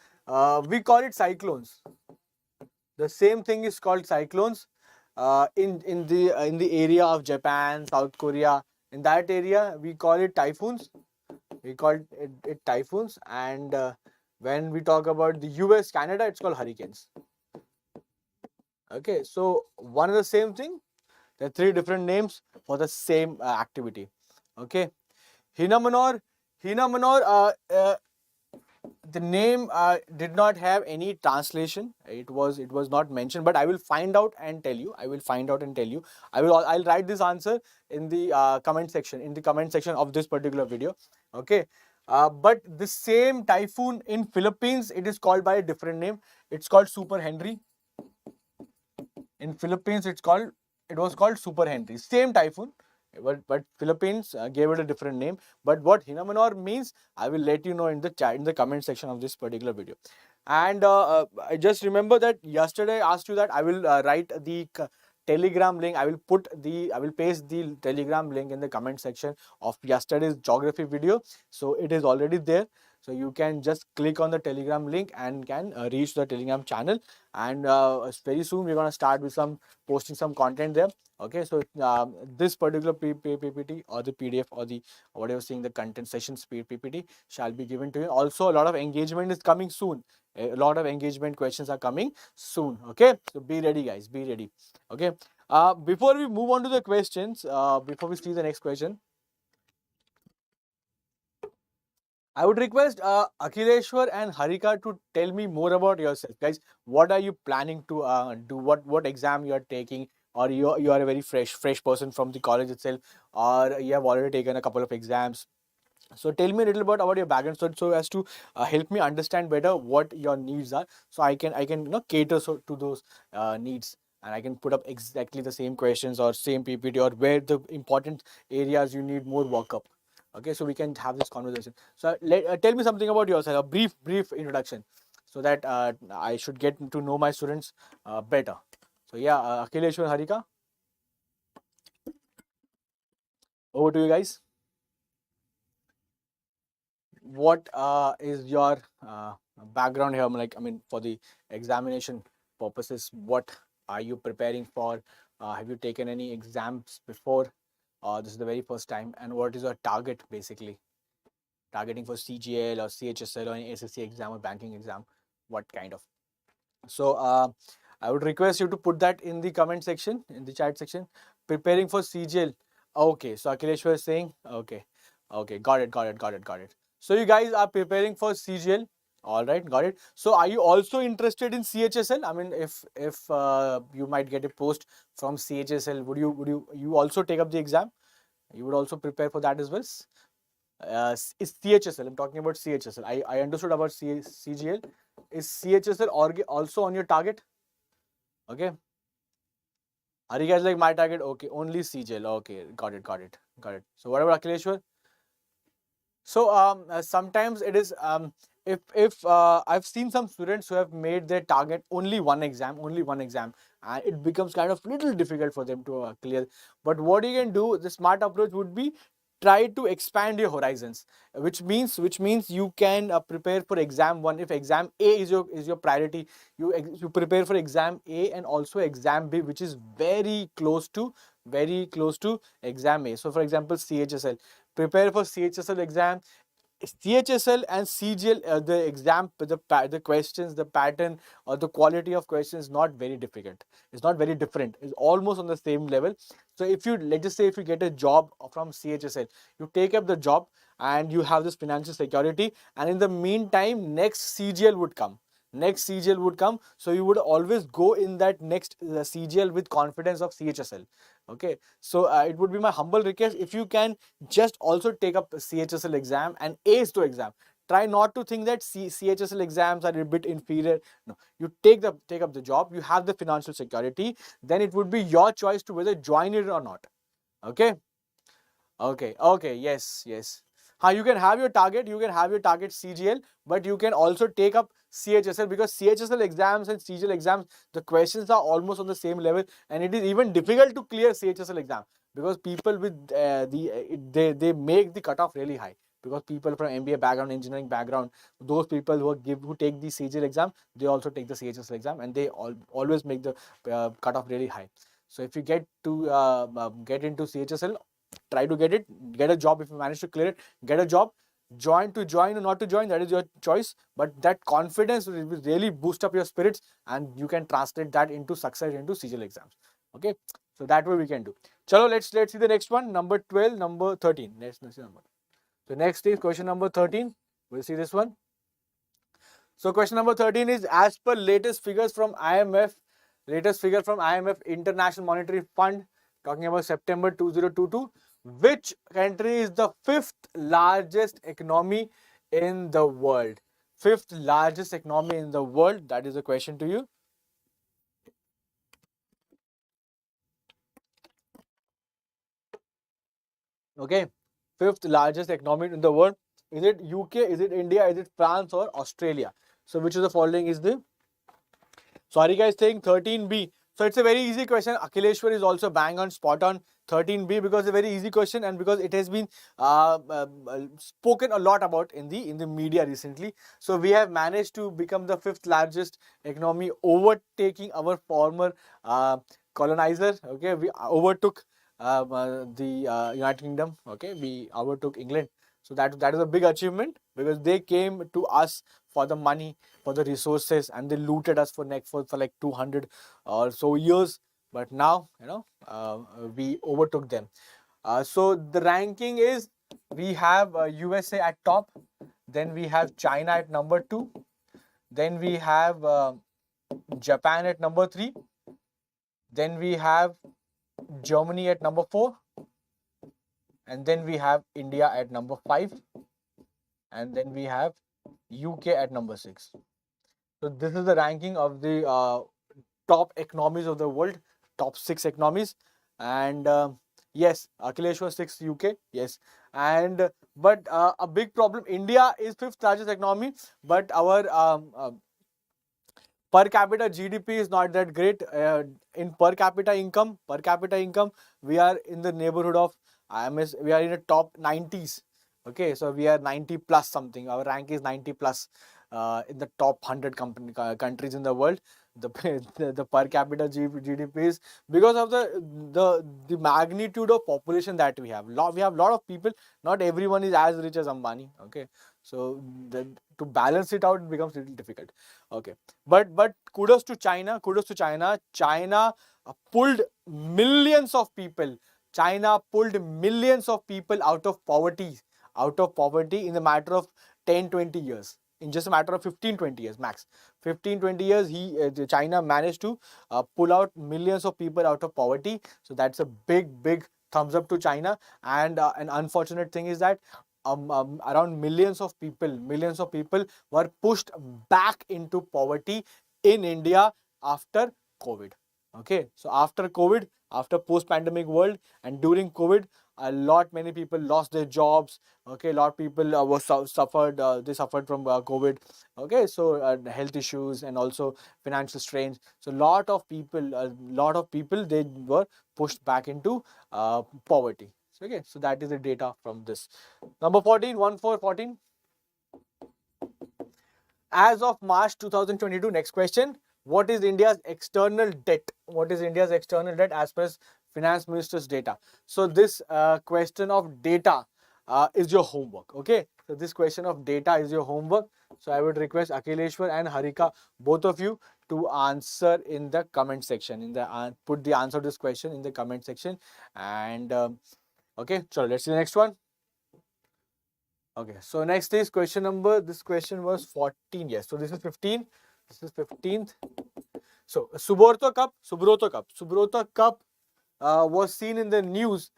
we call it cyclones. The same thing is called cyclones in the area of Japan, South Korea. In that area, we call it typhoons. We call it typhoons, and when we talk about the US, Canada, it's called hurricanes. Okay, so one and the same thing. There are three different names for the same activity. Okay, Hinamanor. The name did not have any translation. It was not mentioned, but I will find out and tell you. I'll write this answer in the comment section. In the comment section of this particular video. Okay. But the same typhoon in Philippines, it is called by a different name. It's called Super Henry. In Philippines, it was called Super Henry. Same typhoon, but Philippines gave it a different name. But what Hinamanor means, I will let you know in the chat, in the comment section of this particular video. And I just remember that yesterday I asked you that I will write the Telegram link. I will paste the Telegram link in the comment section of yesterday's geography video. So it is already there. So you can just click on the Telegram link and can reach the Telegram channel. And very soon we're gonna start with posting some content there. Okay, so this particular PPT or the PDF or the whatever seeing the content session speed PPT shall be given to you. Also, a lot of engagement is coming soon. A lot of engagement questions are coming soon. Okay, so be ready, guys. Be ready. Okay. Before we move on to the questions, before we see the next question, I would request Akhileshwar and Harika to tell me more about yourself, guys. What are you planning to do? What exam you are taking, or you are a very fresh person from the college itself, or you have already taken a couple of exams. So tell me a little bit about your background, so as to help me understand better what your needs are, so I can cater to those needs, and I can put up exactly the same questions or same PPT or where the important areas you need more workup. Okay, so we can have this conversation. So tell me something about yourself, a brief introduction, so that I should get to know my students better. So yeah, Akhileshwar, Harika, over to you guys. What is your background here? Like, I mean, for the examination purposes, what are you preparing for? Have you taken any exams before? This is the very first time. And what is your target, basically? Targeting for CGL or CHSL or any SSC exam or banking exam? What kind of? So I would request you to put that in the comment section, in the chat section. Preparing for CGL. Okay, so Akhileshwar is saying, okay, got it. So you guys are preparing for CGL. All right, got it. So are you also interested in CHSL? I mean, if you might get a post from CHSL, would you also take up the exam? You would also prepare for that as well. Is CHSL? I'm talking about CHSL. I understood about CGL. Is CHSL also on your target? Okay. Are you guys like my target? Okay, only CGL. Okay, got it. So what about Akhileshwar? So sometimes it is if I've seen some students who have made their target only one exam, and it becomes kind of little difficult for them to clear. But what you can do, the smart approach would be try to expand your horizons, which means you can prepare for exam one. If exam A is your priority, you prepare for exam A and also exam B, which is very close to exam A. So for example, CHSL, prepare for CHSL exam. CHSL and CGL, the exam, the questions, the pattern or the quality of questions is not very difficult. It's not very different. It's almost on the same level. So if you, let's just say, if you get a job from CHSL, you take up the job and you have this financial security, and in the meantime, next CGL would come. So you would always go in that next CGL with confidence of CHSL. Okay, so it would be my humble request, if you can just also take up CHSL exam and ace the exam. Try not to think that CHSL exams are a bit inferior. No, you take up the job, you have the financial security, then it would be your choice to whether join it or not. Okay. Okay, yes. You can have your target, CGL, but you can also take up CHSL, because CHSL exams and CGL exams, the questions are almost on the same level, and it is even difficult to clear CHSL exam, because people with they make the cutoff really high, because people from MBA background, engineering background, those people who take the CGL exam, they also take the CHSL exam, and they always make the cutoff really high. So if you get into CHSL, try to get a job. If you manage to clear it, get a job. Join or not to join, that is your choice, but that confidence will really boost up your spirits, and you can translate that into success into CGL exams. Okay, so that way we can do. Chalo, let's see the next one, number 12, number 13. Let's see number. So next is question number 13. We'll see this one. So question number 13 is, as per latest figures from IMF, International Monetary Fund, talking about September 2022, which country is the fifth largest economy in the world? Fifth largest economy in the world. That is the question to you. Okay. Fifth largest economy in the world. Is it UK? Is it India? Is it France or Australia? So which of the following is the... Sorry guys, saying 13B. So it's a very easy question. Akhileshwar is also bang on spot on 13B, because it's a very easy question, and because it has been spoken a lot about in the media recently. So we have managed to become the fifth largest economy, overtaking our former colonizer. Okay, we overtook the United Kingdom. Okay, we overtook England. So that is a big achievement, because they came to us for the money, for the resources, and they looted us for like 200 or so years. But now, we overtook them. So the ranking is, we have USA at top, then we have China at number 2, then we have Japan at number 3, then we have Germany at number 4, and then we have India at number 5, and then we have UK at number 6. So this is the ranking of the top economies of the world, top 6 economies. And yes, Akhilesh was 6, UK, yes. And but a big problem, India is 5th largest economy, but our per capita GDP is not that great. In per capita income, we are in the neighborhood of we are in the top 90s. Okay, so we are 90 plus something. Our rank is 90 plus in the top 100 countries in the world. The the per capita GDP is, because of the magnitude of population that we have. We have a lot of people. Not everyone is as rich as Ambani. Okay, so to balance it out, it becomes a little difficult. Okay, but kudos to China. China pulled millions of people. China pulled millions of people out of poverty in a matter of 10-20 years. In just a matter of 15-20 years max. 15-20 years, China managed to pull out millions of people out of poverty. So that's a big thumbs up to China. And an unfortunate thing is that around millions of people were pushed back into poverty in India after COVID. Okay, so after COVID, after post-pandemic world and during COVID, Many people lost their jobs. Okay, a lot of people suffered. They suffered from COVID. Okay, so health issues and also financial strains. So lot of people, they were pushed back into poverty. So, okay, so that is the data from this. Number 14, 1414. As of March 2022, next question. What is India's external debt? What is India's external debt as per finance minister's data? So this question of data is your homework. Okay. So this question of data is your homework. So I would request Akhileshwar and Harika, both of you, to answer in the comment section. Put the answer to this question in the comment section. And okay, so let's see the next one. Okay, so next is question number, this question was 14, yes. So this is 15, this is 15th. So Subroto Cup was seen in the news,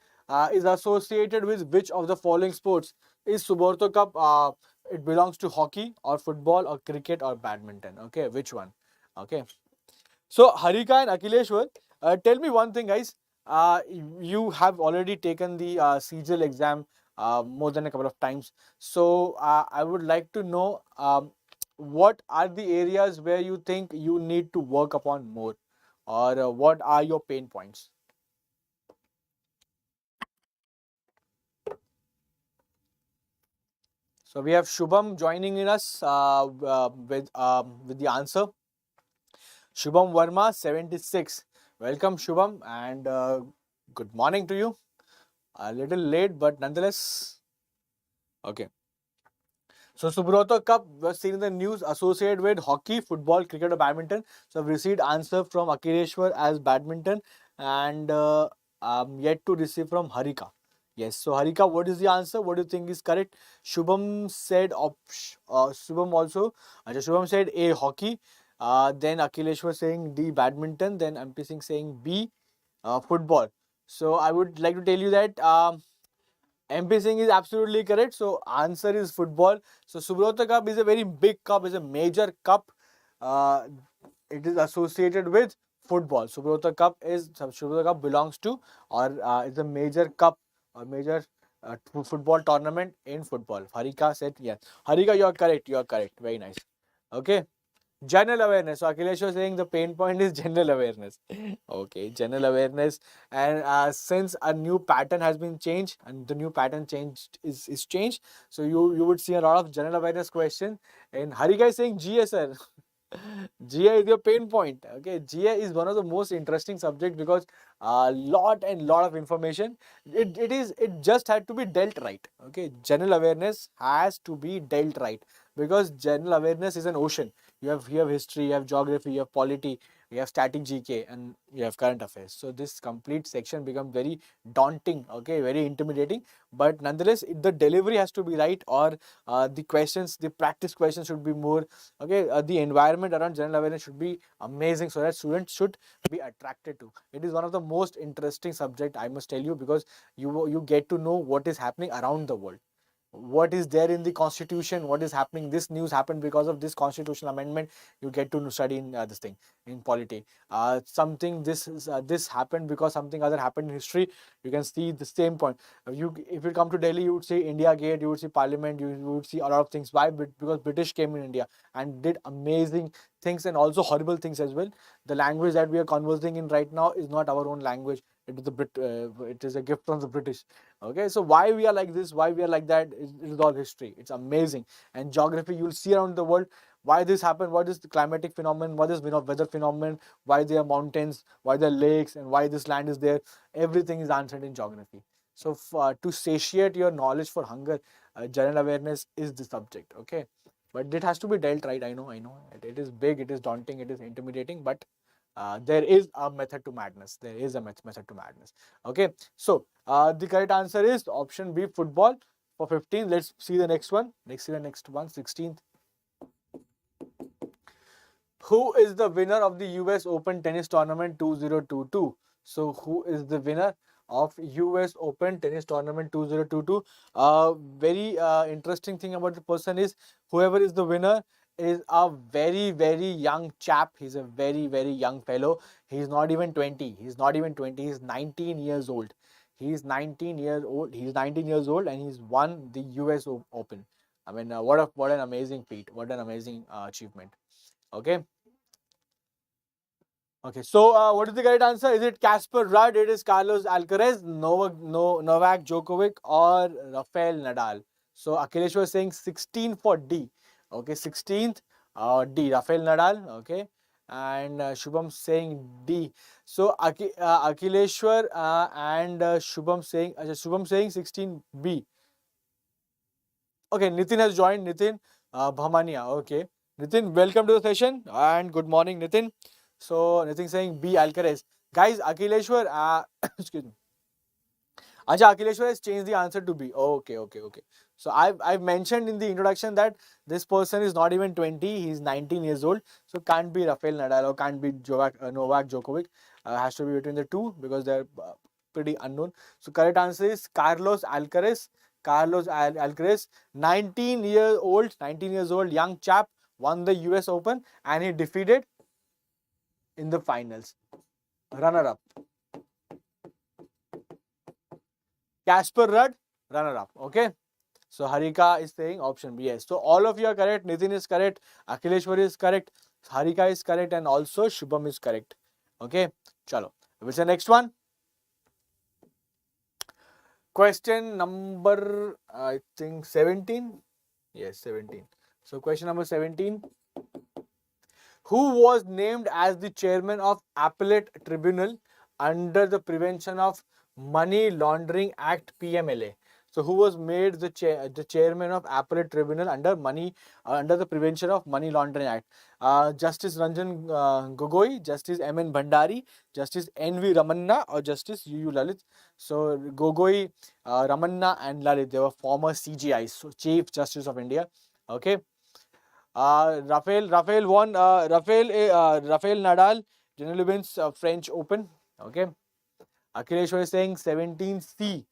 is associated with which of the following sports? Is Subroto Cup, it belongs to hockey or football or cricket or badminton? Okay, which one? Okay. So Harika and Akhileshwar, tell me one thing, guys. You have already taken the CGL exam more than a couple of times. So I would like to know what are the areas where you think you need to work upon more, or what are your pain points? So we have Shubham joining in us with the answer. Shubham Verma 76. Welcome Shubham, and good morning to you. A little late, but nonetheless. Okay. So Subroto Cup was seen in the news associated with hockey, football, cricket or badminton. So I've received answer from Akireshwar as badminton, and I'm yet to receive from Harika. Yes, so Harika, what is the answer? What do you think is correct? Shubham said Shubham also. Shubham said A, hockey. Then Akileshwar saying D, badminton. Then MP Singh saying B, football. So I would like to tell you that MP Singh is absolutely correct. So answer is football. So Subrata Cup is a very big cup, is a major cup. Uh, it is associated with football. Subrata Cup belongs to, or is a major cup or major football tournament in football. Harika said yes. Harika, you are correct. You are correct. Very nice. Okay. General awareness. So Akhilesh was saying the pain point is general awareness. Okay, general awareness. And since a new pattern has been changed, and the new pattern is changed, so you would see a lot of general awareness question. And Harika is saying GSR. GA is your pain point. Okay, GA is one of the most interesting subjects because a lot of information. It just had to be dealt right. Okay, general awareness has to be dealt right because general awareness is an ocean. You have history, you have geography, you have polity, you have static GK, and you have current affairs. So this complete section becomes very daunting. Okay, very intimidating. But nonetheless, the delivery has to be right, or the practice questions should be more. Okay, the environment around general awareness should be amazing so that students should be attracted to. It is one of the most interesting subject, I must tell you, because you get to know what is happening around the world, what is there in the constitution, what is happening. This news happened because of this constitutional amendment. You get to study in this thing in polity. This happened because something other happened in history. You can see the same point. If you come to Delhi, you would see India Gate, you would see Parliament, you would see a lot of things. Why? Because British came in India and did amazing things and also horrible things as well. The language that we are conversing in right now is not our own language. It is a gift from the British. Okay, so why we are like this, why we are like that, it is all history. It's amazing. And geography, you'll see around the world why this happened, what is the climatic phenomenon, what is weather phenomenon, why there are mountains, why there are lakes, and why this land is there. Everything is answered in geography. So to satiate your knowledge for hunger, general awareness is the subject. Okay, but it has to be dealt right. I know it is big, it is daunting, it is intimidating, but there is a method to madness. There is a method to madness. Okay, so the correct answer is option B, football, for 15. Let's see the next one. Let's see the next one, 16th. Who is the winner of the US Open Tennis Tournament 2022? So who is the winner of US Open Tennis Tournament 2022? Very interesting thing about the person is whoever is the winner is a very young chap. He's a very young fellow. He's not even 20. He's 19 years old. He's 19 years old. He's 19 years old and he's won the US Open. I mean, what an amazing feat. What an amazing achievement. Okay. Okay, so what is the correct answer? Is it Casper Ruud? It is Carlos Alcaraz, Novak Djokovic, or Rafael Nadal? So Akhilesh was saying 16 for D. Okay, 16th, D, Rafael Nadal. Okay, and Shubham saying D. So Akhileshwar and Shubham saying 16B. Okay, Nitin has joined. Nitin Bhamania. Okay, Nitin, welcome to the session and good morning, Nitin. So Nitin saying B, Alcaraz. Guys, Akhileshwar, excuse me. Acha, Akhileshwar has changed the answer to B. Okay. So I've mentioned in the introduction that this person is not even 20, he's 19 years old. So can't be Rafael Nadal or can't be Novak Djokovic. Has to be between the two because they're pretty unknown. So correct answer is Carlos Alcaraz. Alcaraz, 19 years old, young chap, won the US Open and he defeated in the finals. Runner-up. Casper Ruud, runner-up. Okay. So Harika is saying option B. Yes. So all of you are correct. Nitin is correct. Akhileshwar is correct. Harika is correct. And also Shubham is correct. Okay. Chalo. What's the next one? Question number, I think 17. Yes, 17. So question number 17. Who was named as the chairman of Appellate Tribunal under the Prevention of Money Laundering Act PMLA? So who was made the chairman of Appellate Tribunal under the Prevention of Money Laundering Act? Justice Ranjan Gogoi, Justice M.N. Bhandari, Justice N.V. Ramanna, or Justice U.U. Lalit. So Gogoi, Ramanna and Lalit, they were former CGIs, so Chief Justice of India. Okay. Rafael Nadal generally wins French Open. Okay. Akhilesh is saying 17C.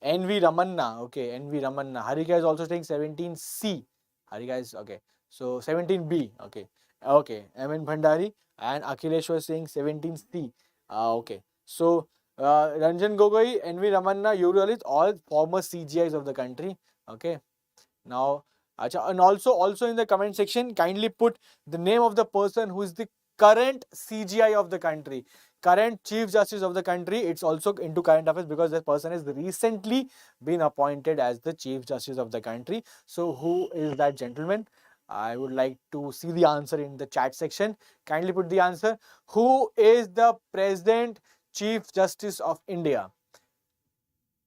N.V. Ramanna. Okay, N.V. Ramanna. Harika is also saying 17C. Harika is okay. So 17B. Okay. Okay. M.N. Bhandari and Akhilesh was saying 17C. Okay. So Ranjan Gogoi, N.V. Ramanna, Urialit, all former CGIs of the country. Okay. Now, and also in the comment section, kindly put the name of the person who is the current CGI of the country, current Chief Justice of the country. It's also into current affairs because that person has recently been appointed as the Chief Justice of the country. So who is that gentleman? I would like to see the answer in the chat section. Kindly put the answer. Who is the present Chief Justice of India?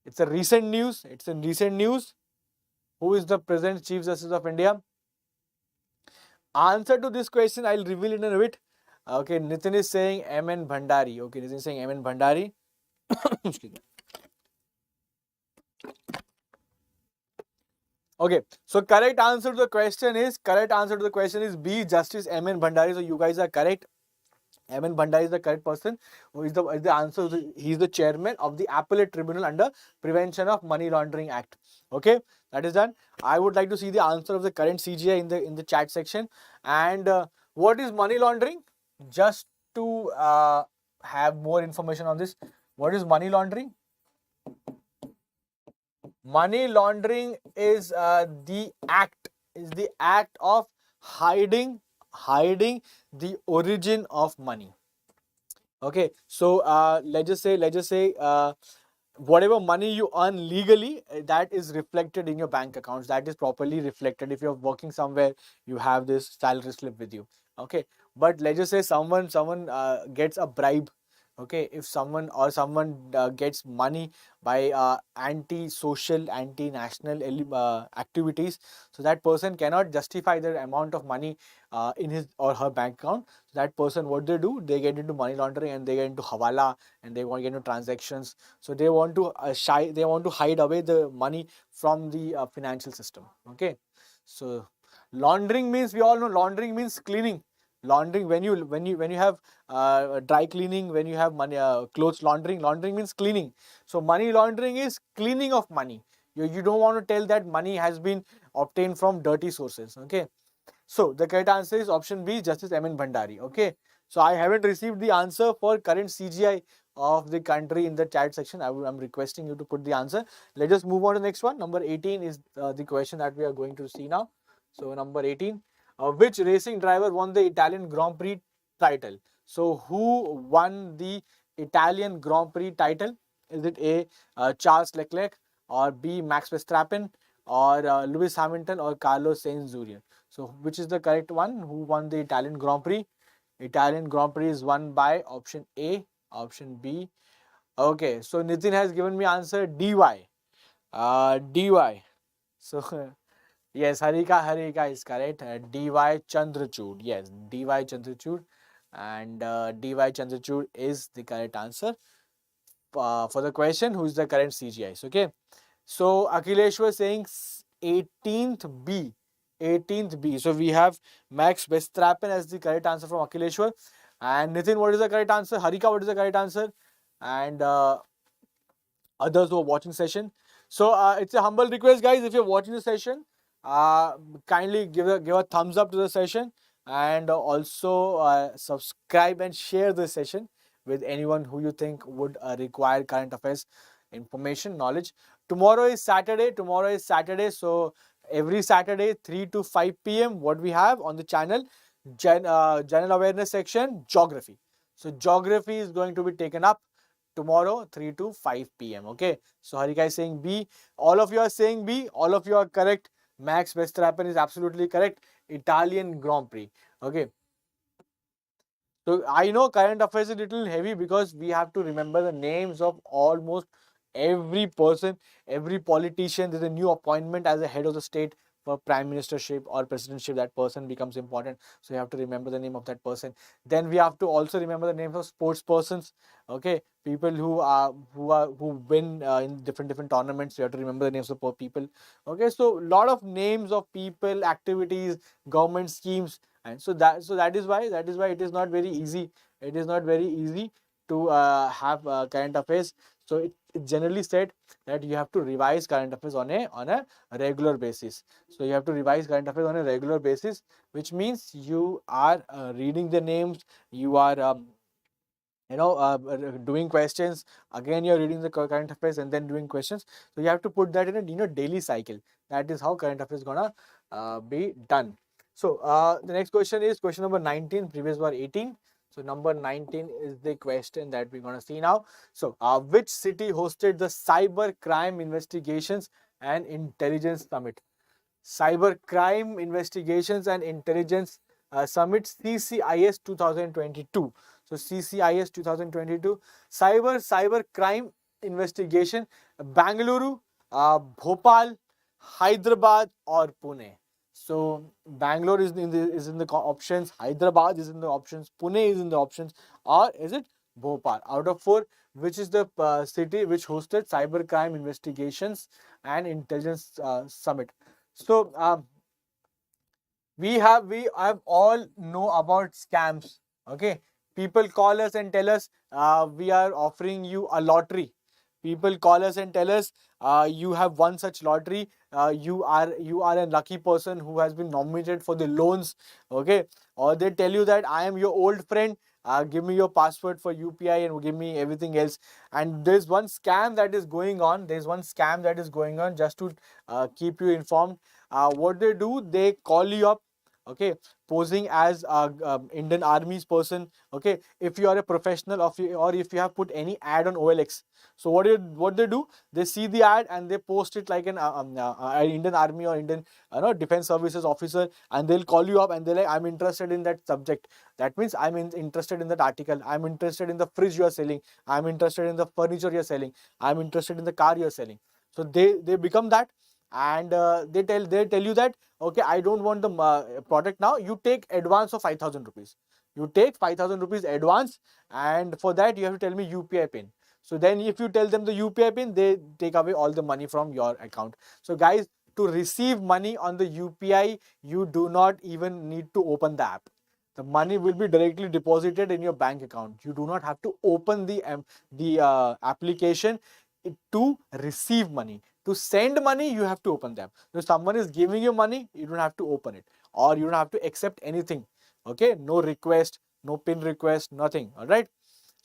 It's a recent news. Who is the present Chief Justice of India? Answer to this question, I'll reveal it in a bit. Okay, Nitin is saying M.N. Bhandari. Okay, Nitin is saying M.N. Bhandari. Excuse me. Okay, so correct answer to the question is B, Justice M.N. Bhandari. So you guys are correct. M.N. Bhandari is the correct person. Who is the answer? He is the chairman of the Appellate Tribunal under Prevention of Money Laundering Act. Okay, that is done. I would like to see the answer of the current CGI in the chat section. And what is money laundering? Just to have more information on this, what is money laundering? Money laundering is the act of hiding the origin of money. Okay, so let's just say whatever money you earn legally, that is reflected in your bank accounts. That is properly reflected. If you're working somewhere, you have this salary slip with you. Okay, but let's just say someone gets a bribe. Okay, if someone gets money by anti-social, anti-national activities, so that person cannot justify the amount of money in his or her bank account. So that person, what they do, they get into money laundering and they get into hawala and they want to get into transactions. So they want to hide away the money from the financial system. Okay, so laundering means, we all know laundering means cleaning. Laundering, when you have dry cleaning, when you have money clothes laundering means cleaning. So money laundering is cleaning of money. You don't want to tell that money has been obtained from dirty sources. Okay, so the correct answer is option B, Justice M.N. Bhandari. Okay, so I haven't received the answer for current CGI of the country in the chat section. I'm requesting you to put the answer. Let's just move on to the next one. Number 18 is the question that we are going to see now. So number 18, which racing driver won the Italian Grand Prix title? So who won the Italian Grand Prix title? Is it A, Charles Leclerc, or B, Max Verstappen, or Lewis Hamilton, or Carlos Sainz Jr.? So which is the correct one? Who won the Italian Grand Prix? Italian Grand Prix is won by option A, option B. Okay, so Nitin has given me answer DY. DY. So yes, Harika is correct. DY Chandrachud. Yes, DY Chandrachud. And DY Chandrachud is the correct answer for the question. Who is the current CGI? Okay. So Akhilesh was saying 18th B. 18th B. So we have Max Verstappen as the correct answer from Akhileshwar. And Nitin, what is the correct answer? Harika, what is the correct answer? And others who are watching session. So it's a humble request, guys. If you're watching the session, kindly give a thumbs up to the session, and also subscribe and share the session with anyone who you think would require current affairs information, knowledge. Tomorrow is Saturday. So every Saturday 3 to 5 p.m. what we have on the channel, general awareness section, geography. So geography is going to be taken up tomorrow 3 to 5 p.m. Okay. So Harika is saying B. All of you are saying B. All of you are correct. Max Verstappen is absolutely correct. Italian Grand Prix. Okay. So I know current affairs is a little heavy because we have to remember the names of almost every person, every politician. There's a new appointment as a head of the state for prime ministership or presidentship. That person becomes important. So you have to remember the name of that person. Then we have to also remember the names of sports persons. Okay, people who win in different tournaments. You have to remember the names of people. Okay, so lot of names of people, activities, government schemes. And so that is why it is not very easy. It is not very easy to have current affairs. So it's generally said that you have to revise current affairs on a regular basis. So you have to revise current affairs on a regular basis, which means you are reading the names, you are doing questions. Again, you're reading the current affairs and then doing questions. So you have to put that in a daily cycle. That is how current affairs is gonna be done. So the next question is question number 19. Previous were 18. So number 19 is the question that we're gonna see now. So which city hosted the Cyber Crime Investigations and Intelligence Summit? Cyber Crime Investigations and Intelligence Summit, CCIS 2022. So CCIS 2022, Cyber Crime Investigation, Bangalore, Bhopal, Hyderabad, or Pune. So Bangalore is in the options, Hyderabad is in the options, Pune is in the options, or is it Bhopal? Out of 4, which is the city which hosted Cyber Crime Investigations and Intelligence Summit? So we have all know about scams. Okay, people call us and tell us we are offering you a lottery. People call us and tell us you have won such lottery. You are a lucky person who has been nominated for the loans. Okay, or they tell you that I am your old friend. Give me your password for UPI and give me everything else. And there's one scam that is going on. Just to keep you informed. What they do, they call you up. Okay, posing as Indian Army's person. Okay, if you are a professional or if you have put any ad on OLX. So what they do, they see the ad and they post it like an Indian Army or Indian Defense Services officer, and they'll call you up and they're like, I'm interested in that subject. That means I'm interested in that article. I'm interested in the fridge you are selling. I'm interested in the furniture you're selling. I'm interested in the car you're selling. So they become that, and they tell you that, okay, I don't want the product now. You take advance of 5,000 rupees. You take 5,000 rupees advance, and for that you have to tell me UPI pin. So then if you tell them the UPI pin, they take away all the money from your account. So guys, to receive money on the UPI, you do not even need to open the app. The money will be directly deposited in your bank account. You do not have to open the application to receive money. To send money, you have to open them. If someone is giving you money, you don't have to open it, or you don't have to accept anything. Okay, no request, no pin request, nothing. All right.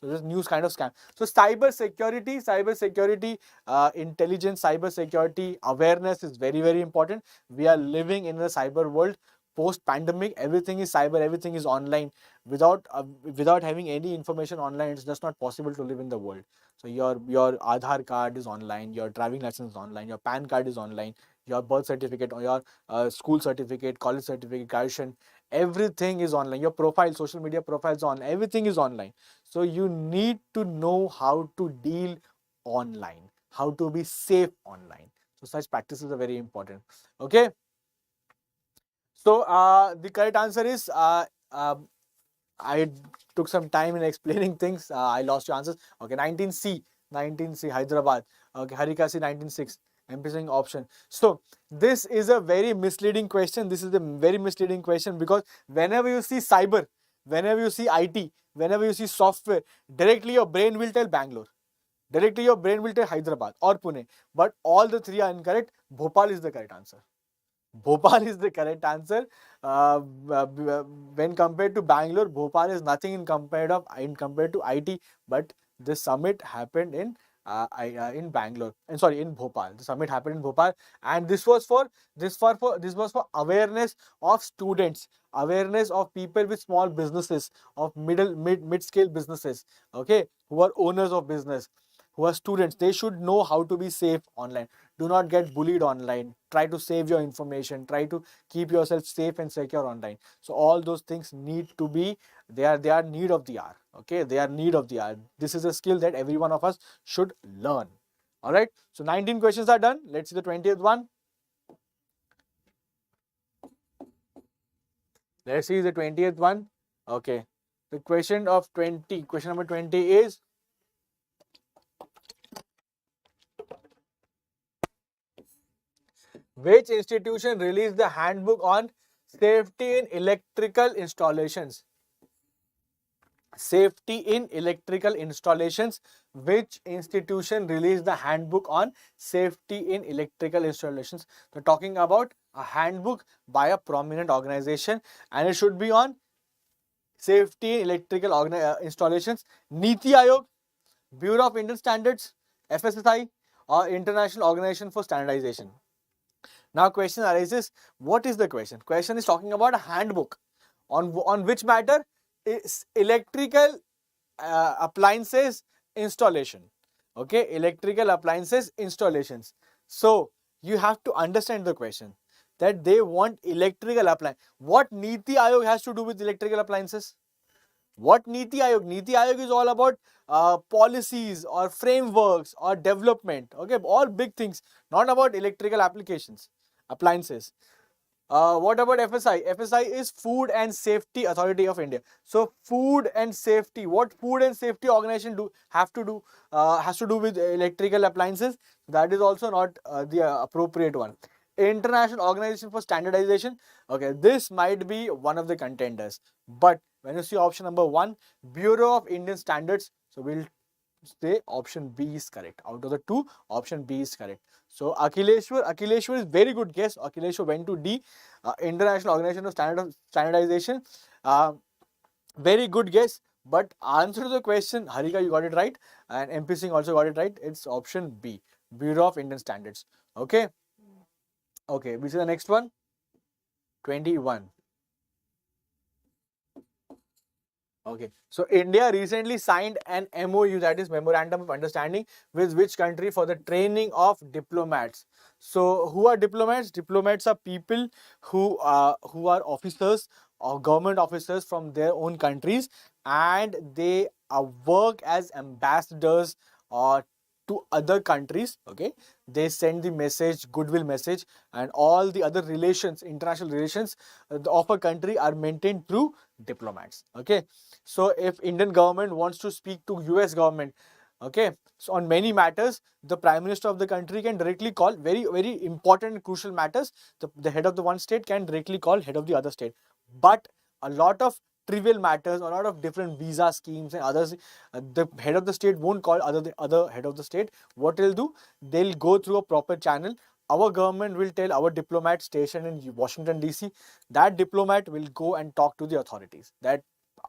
So this news kind of scam. So cyber security, intelligence, cyber security awareness is very, very important. We are living in a cyber world. Post pandemic, everything is cyber, everything is online. Without having any information online, it's just not possible to live in the world. So your Aadhaar card is online, your driving license is online, your PAN card is online, your birth certificate or your school certificate, college certificate, graduation, everything is online. Your profile, social media profiles on, everything is online. So you need to know how to deal online, how to be safe online. So such practices are very important. Okay. So the correct answer is I took some time in explaining things. I lost your answers. Okay, 19C, Hyderabad. Okay, Harikasi 1906. Emphasizing option. So this is a very misleading question. This is a very misleading question because whenever you see cyber, whenever you see IT, whenever you see software, directly your brain will tell Bangalore. Directly your brain will tell Hyderabad or Pune. But all the three are incorrect. Bhopal is the correct answer. Bhopal is the correct answer. When compared to Bangalore, Bhopal is nothing in compared to IT. But this summit happened in Bangalore. And sorry, in Bhopal. The summit happened in Bhopal, and this was for awareness of students, awareness of people with small businesses, of mid scale businesses. Okay, who are owners of business, who are students. They should know how to be safe online. Do not get bullied online. Try to save your information. Try to keep yourself safe and secure online. So all those things need to be, they are need of the hour. Okay, they are need of the hour. This is a skill that every one of us should learn. All right. So 19 questions are done. Let's see the 20th one. Let's see the 20th one. Okay. The question number 20 is, which institution released the handbook on safety in electrical installations? Safety in electrical installations. Which institution released the handbook on safety in electrical installations? We're talking about a handbook by a prominent organization, and it should be on safety in electrical installations. Niti Aayog, Bureau of Indian Standards, FSSI, or International Organization for Standardization. Now question arises, what is the question? Question is talking about a handbook. On which matter? Is electrical appliances installation. Okay, electrical appliances installations. So you have to understand the question that they want electrical appliance. What Niti Aayog has to do with electrical appliances? What Niti Aayog? Niti Aayog is all about policies or frameworks or development. Okay, all big things, not about electrical appliances. What about FSI? FSI is Food and Safety Authority of India. So food and safety. What food and safety organization has to do with electrical appliances? That is also not the appropriate one. International Organization for Standardization. Okay, this might be one of the contenders. But when you see option number 1, Bureau of Indian Standards, so we'll say option B is correct. Out of the two, option B is correct. So Akhileshwar is very good guess. Akhileshwar went to D, International Organization of Standardization. Very good guess. But answer to the question, Harika, you got it right, and MP Singh also got it right. It's option B, Bureau of Indian Standards. Okay. Okay, which is the next one? 21. Okay, so India recently signed an MOU, that is Memorandum of Understanding, with which country for the training of diplomats. So who are diplomats? Diplomats are people who are officers or government officers from their own countries, and they work as ambassadors or to other countries. Okay, they send the message, goodwill message, and all the other relations, international relations of a country are maintained through diplomats. Okay, so if Indian government wants to speak to US government, okay, so on many matters, the prime minister of the country can directly call, very important and crucial matters, the head of the one state can directly call head of the other state. But a lot of trivial matters, a lot of different visa schemes and others, the head of the state won't call other head of the state. What they'll do, they'll go through a proper channel. Our government will tell our diplomat stationed in Washington DC, that diplomat will go and talk to the authorities, that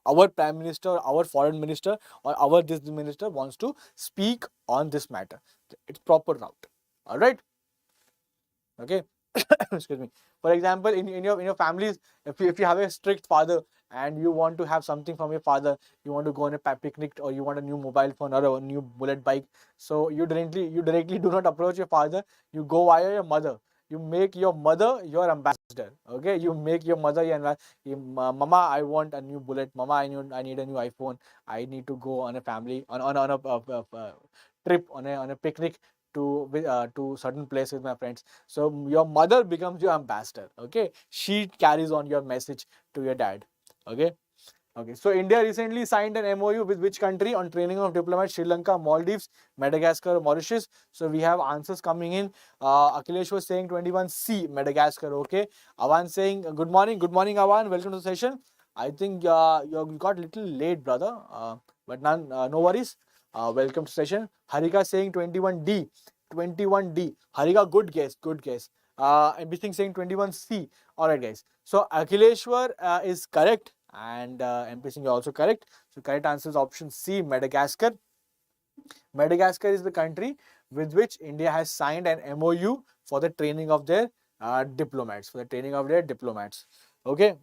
our Prime Minister, our Foreign Minister, or our this minister wants to speak on this matter. It's proper route. All right. Okay. Excuse me. For example, in your families, if you have a strict father and you want to have something from your father, you want to go on a picnic, or you want a new mobile phone or a new bullet bike, so you directly do not approach your father. You go via your mother. You make your mother your ambassador. Okay, you make your mother your ambassador. Mama, I want a new bullet. Mama, I need a new iPhone. I need to go on a family on a trip, on a picnic to certain place with my friends. So your mother becomes your ambassador. Okay, she carries on your message to your dad. Okay. Okay, so India recently signed an MOU with which country on training of diplomats? Sri Lanka, Maldives, Madagascar, Mauritius. So we have answers coming in. Akhilesh was saying 21C, Madagascar. Okay, Avan saying good morning, Avan. Welcome to the session. I think you got a little late, brother, but no worries. Welcome to session. Harika saying 21D, 21D. Harika, good guess, good guess. Everything saying 21C. All right, guys. So Akhileshwar is correct, and MP Singh is also correct. So correct answer is option C, Madagascar. Madagascar is the country with which India has signed an MOU for the training of their diplomats. Okay.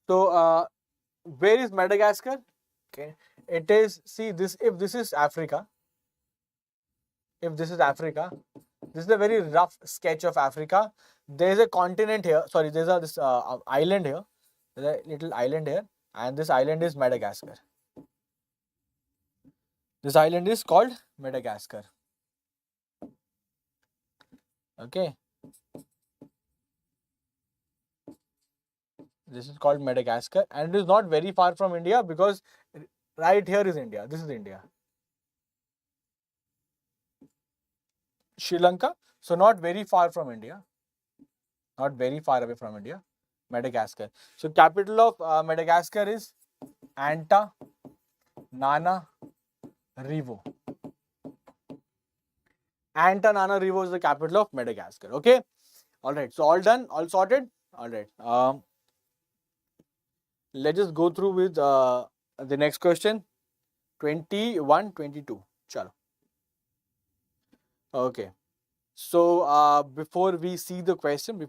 So where is Madagascar? Okay, it is. See this. If this is Africa, this is a very rough sketch of Africa. There is a continent here. Sorry, there's this island here. There's a little island here, and this island is Madagascar. This island is called Madagascar. Okay. This is called Madagascar, and it is not very far from India, because right here is India. This is India. Sri Lanka. So not very far from India. Not very far away from India. Madagascar. So capital of Madagascar is Antananarivo. Antananarivo is the capital of Madagascar. Okay. All right. So all done. All sorted. All right. Let's just go through with the next question. 21, 22. Chalo. Okay. So before we see the question,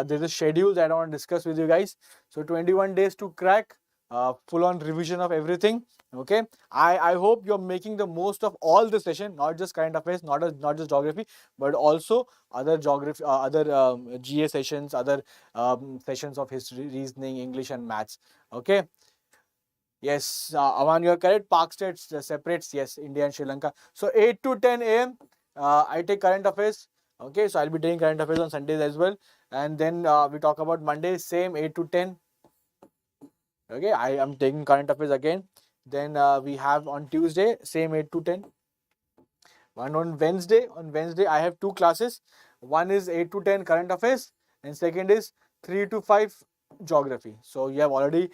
there's a schedule that I want to discuss with you guys. So 21 days to crack, full on revision of everything. Okay. I hope you're making the most of all the session, not just current affairs, not just geography, but also other geography, other GA sessions, other sessions of history, reasoning, English, and maths. Okay. Yes, Aman, you're correct. Park states separates, yes, India and Sri Lanka. So 8 to 10 a.m. I take current affairs. Okay, so I'll be taking current affairs on Sundays as well. And then we talk about Monday, same 8 to 10. Okay, I am taking current affairs again. Then we have on Tuesday, same 8 to 10. One on Wednesday. On Wednesday, I have two classes. One is 8 to 10 current affairs, and second is 3 to 5 geography. So you have already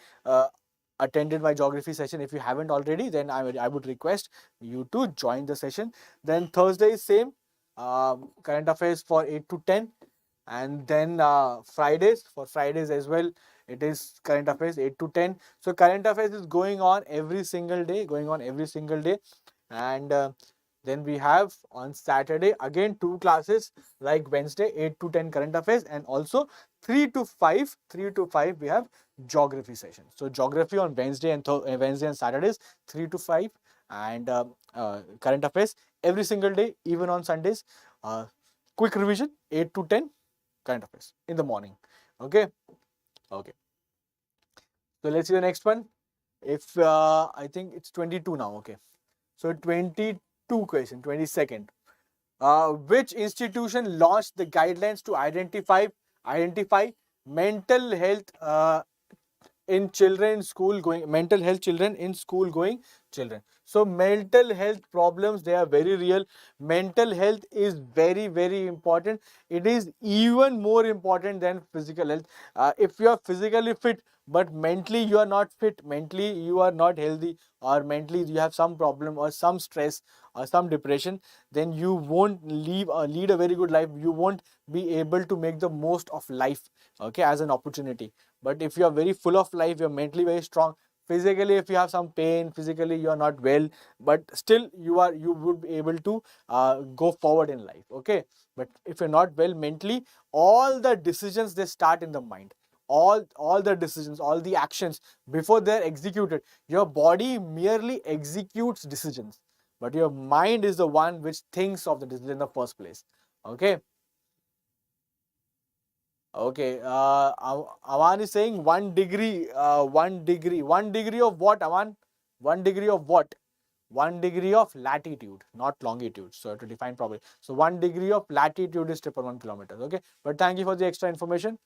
attended my geography session. If you haven't already, then I would request you to join the session. Then Thursday is same, current affairs for 8 to 10, and then Fridays as well, it is current affairs 8 to 10. So current affairs is going on every single day, and then we have on Saturday again two classes like Wednesday, 8 to 10 current affairs, and also 3 to 5 we have geography session. So geography on Wednesday and Saturdays, 3 to 5, and current affairs every single day, even on Sundays. Quick revision 8 to 10 current affairs in the morning. Okay. Okay. So let's see the next one. If I think it's 22 now. Okay. So 22 question, 22nd. Which institution launched the guidelines to identify mental health in children in school going children? So mental health problems, they are very real. Mental health is very, very important. It is even more important than physical health. If you are physically fit but mentally you are not fit, mentally you are not healthy, or mentally you have some problem or some stress or some depression, then you won't lead a very good life. You won't be able to make the most of life, okay, as an opportunity. But if you are very full of life, you're mentally very strong. Physically, if you have some pain, physically you are not well, but still you would be able to go forward in life. Okay, but if you're not well mentally, all the decisions, they start in the mind. All the decisions, all the actions, before they're executed, your body merely executes decisions, but your mind is the one which thinks of the decision in the first place. Okay. Okay, Aman is saying 1 degree, 1 degree, 1 degree of what, Aman? 1 degree of what? 1 degree of latitude, not longitude. So to define properly. So 1 degree of latitude is 111 kilometers. Okay, but thank you for the extra information.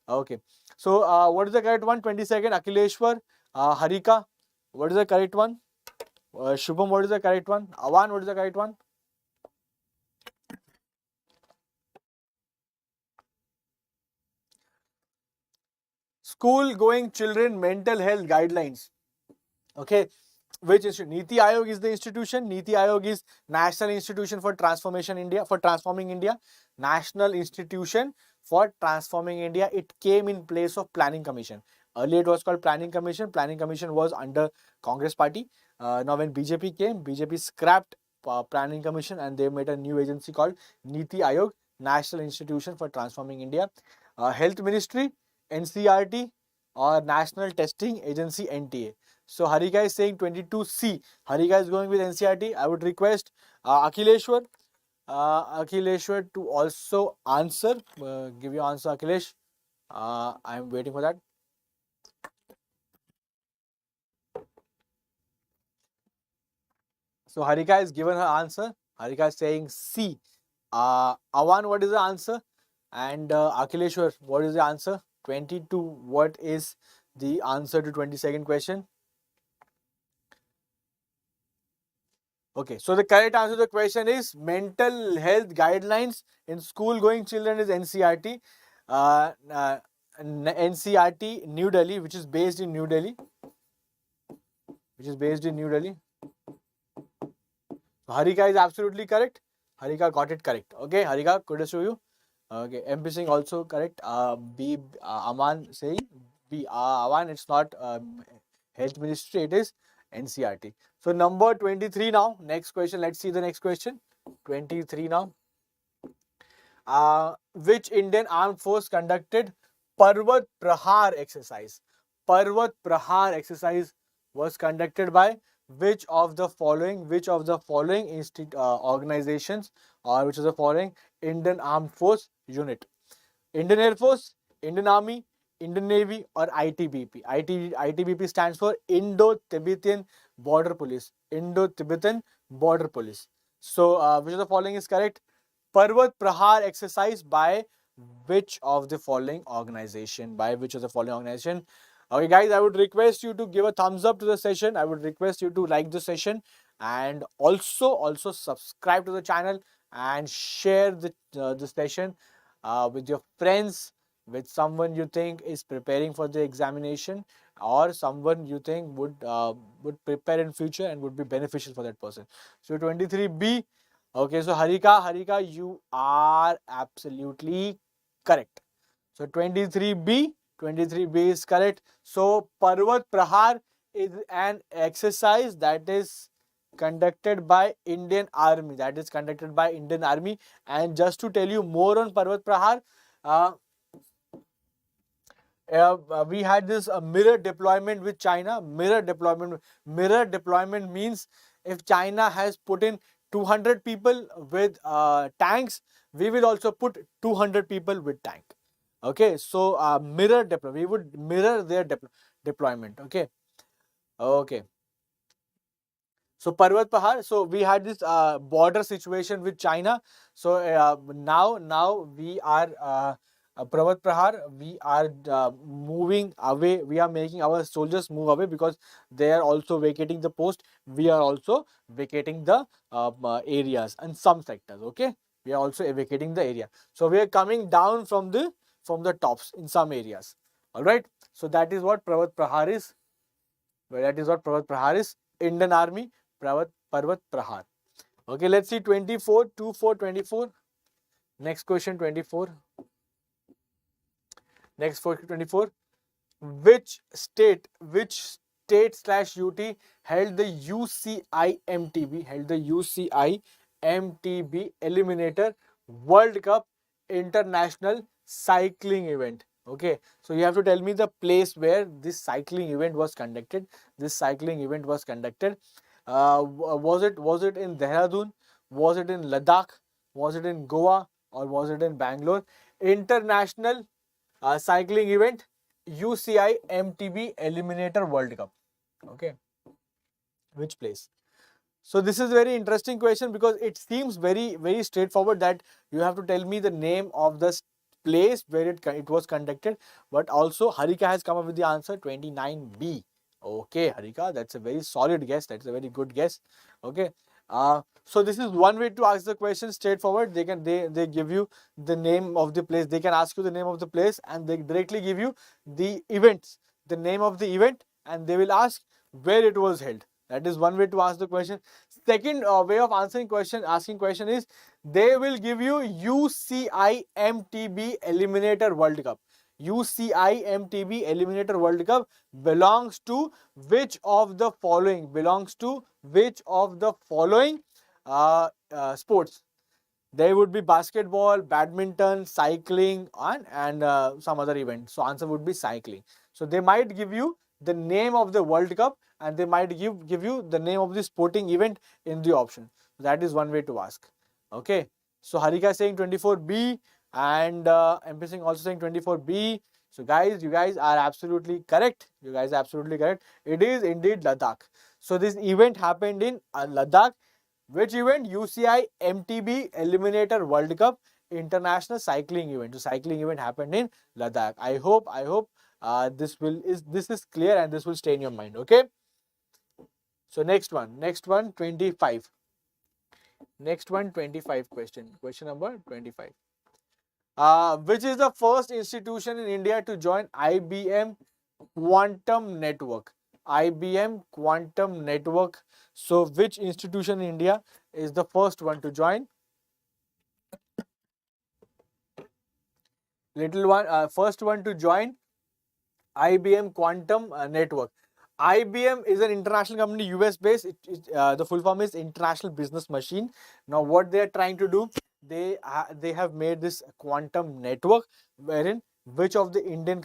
Okay, so what is the correct one? 22nd, Akhileshwar, Harika, what is the correct one? Shubham, what is the correct one? Avan, what is the correct one? School going children mental health guidelines. Okay, which institution? Niti Aayog is the institution. Niti Aayog is National Institution for Transformation India, for Transforming India. National Institution for Transforming India. It came in place of Planning Commission. Earlier it was called Planning Commission. Planning Commission was under Congress Party. Now when BJP came, BJP scrapped Planning Commission and they made a new agency called Niti Aayog, National Institution for Transforming India. Health Ministry, NCRT, or National Testing Agency, NTA. So Harika is saying 22C. Harika is going with NCRT. I would request Akhileshwar to also answer. Give your answer, Akhilesh. I am waiting for that. So Harika has given her answer. Harika is saying C. Avan, what is the answer? And Akhileshwar, what is the answer? 22. What is the answer to 22nd question? Okay, so the correct answer to the question is mental health guidelines in school going children is NCRT. NCRT New Delhi, which is based in New Delhi. Harika is absolutely correct. Harika got it correct. Okay, Harika, kudos to you. Okay, MP Singh also correct. B Aman saying B Aman, it's not Health Ministry, it is NCRT. So number 23 now. Next question. Let's see the next question. 23 now. Which Indian armed force conducted Parvat Prahar exercise? Parvat Prahar exercise was conducted by which of the following organizations, or which of the following Indian armed force unit? Indian Air Force, Indian Army, Indian Navy, or ITBP? ITBP stands for Indo-Tibetan Border Police. Indo-Tibetan Border Police. So which of the following is correct? Parvat Prahar exercise by which of the following organization? Okay, guys, I would request you to give a thumbs up to the session. I would request you to like the session and also subscribe to the channel and share the session with your friends, with someone you think is preparing for the examination, or someone you think would prepare in future and would be beneficial for that person. So 23B. Okay, so Harika, you are absolutely correct. So 23B is correct. So Parvat Prahar is an exercise that is conducted by Indian Army. And just to tell you more on Parvat Prahar, we had this mirror deployment with China. Mirror deployment means if China has put in 200 people with tanks, we will also put 200 people with tank. Okay, so mirror deployment. We would mirror their deployment. Okay. So Parvat Pahar. So we had this border situation with China. So now we are Parvat Prahar. We are moving away. We are making our soldiers move away because they are also vacating the post. We are also vacating the areas and some sectors. Okay, we are also vacating the area. So we are coming down from the tops in some areas. All right. So that is what Parvat Prahar is. Indian Army. Parvat Prahar. Okay, let's see 24, 24. Next question 24. which state slash UT held the UCI MTB Eliminator World Cup International Cycling Event? Okay, so you have to tell me the place where this cycling event was conducted. Was it in Dehradun? Was it in Ladakh? Was it in Goa? Or was it in Bangalore? International cycling event, UCI MTB Eliminator World Cup. Okay, which place? So this is a very interesting question because it seems very straightforward that you have to tell me the name of the place where it was conducted. But also Harika has come up with the answer 29B. Okay, Harika, that's a very solid guess. That's a very good guess. Okay. So this is one way to ask the question straightforward. They give you the name of the place. They can ask you the name of the place and they directly give you the events, the name of the event, and they will ask where it was held. That is one way to ask the question. Second way of asking question is they will give you UCI MTB Eliminator World Cup. UCI MTB Eliminator World Cup belongs to which of the following? Sports? There would be basketball, badminton, cycling, and some other event. So answer would be cycling. So they might give you the name of the World Cup and they might give you the name of the sporting event in the option. That is one way to ask. Okay. So Harika is saying 24B and MP Singh also saying 24B. So guys, you guys are absolutely correct. It is indeed Ladakh. So this event happened in Ladakh. Which event? UCI MTB Eliminator World Cup International Cycling Event. So cycling event happened in Ladakh. I hope this is clear and this will stay in your mind. Okay. So next one 25. Next one 25 question. Question number 25. Which is the first institution in India to join IBM Quantum Network? IBM Quantum Network. So which institution in India is the first one to join? First one to join IBM Quantum Network. IBM is an international company, US based. The full form is International Business Machine. Now what they are trying to do, they have made this quantum network wherein which of the Indian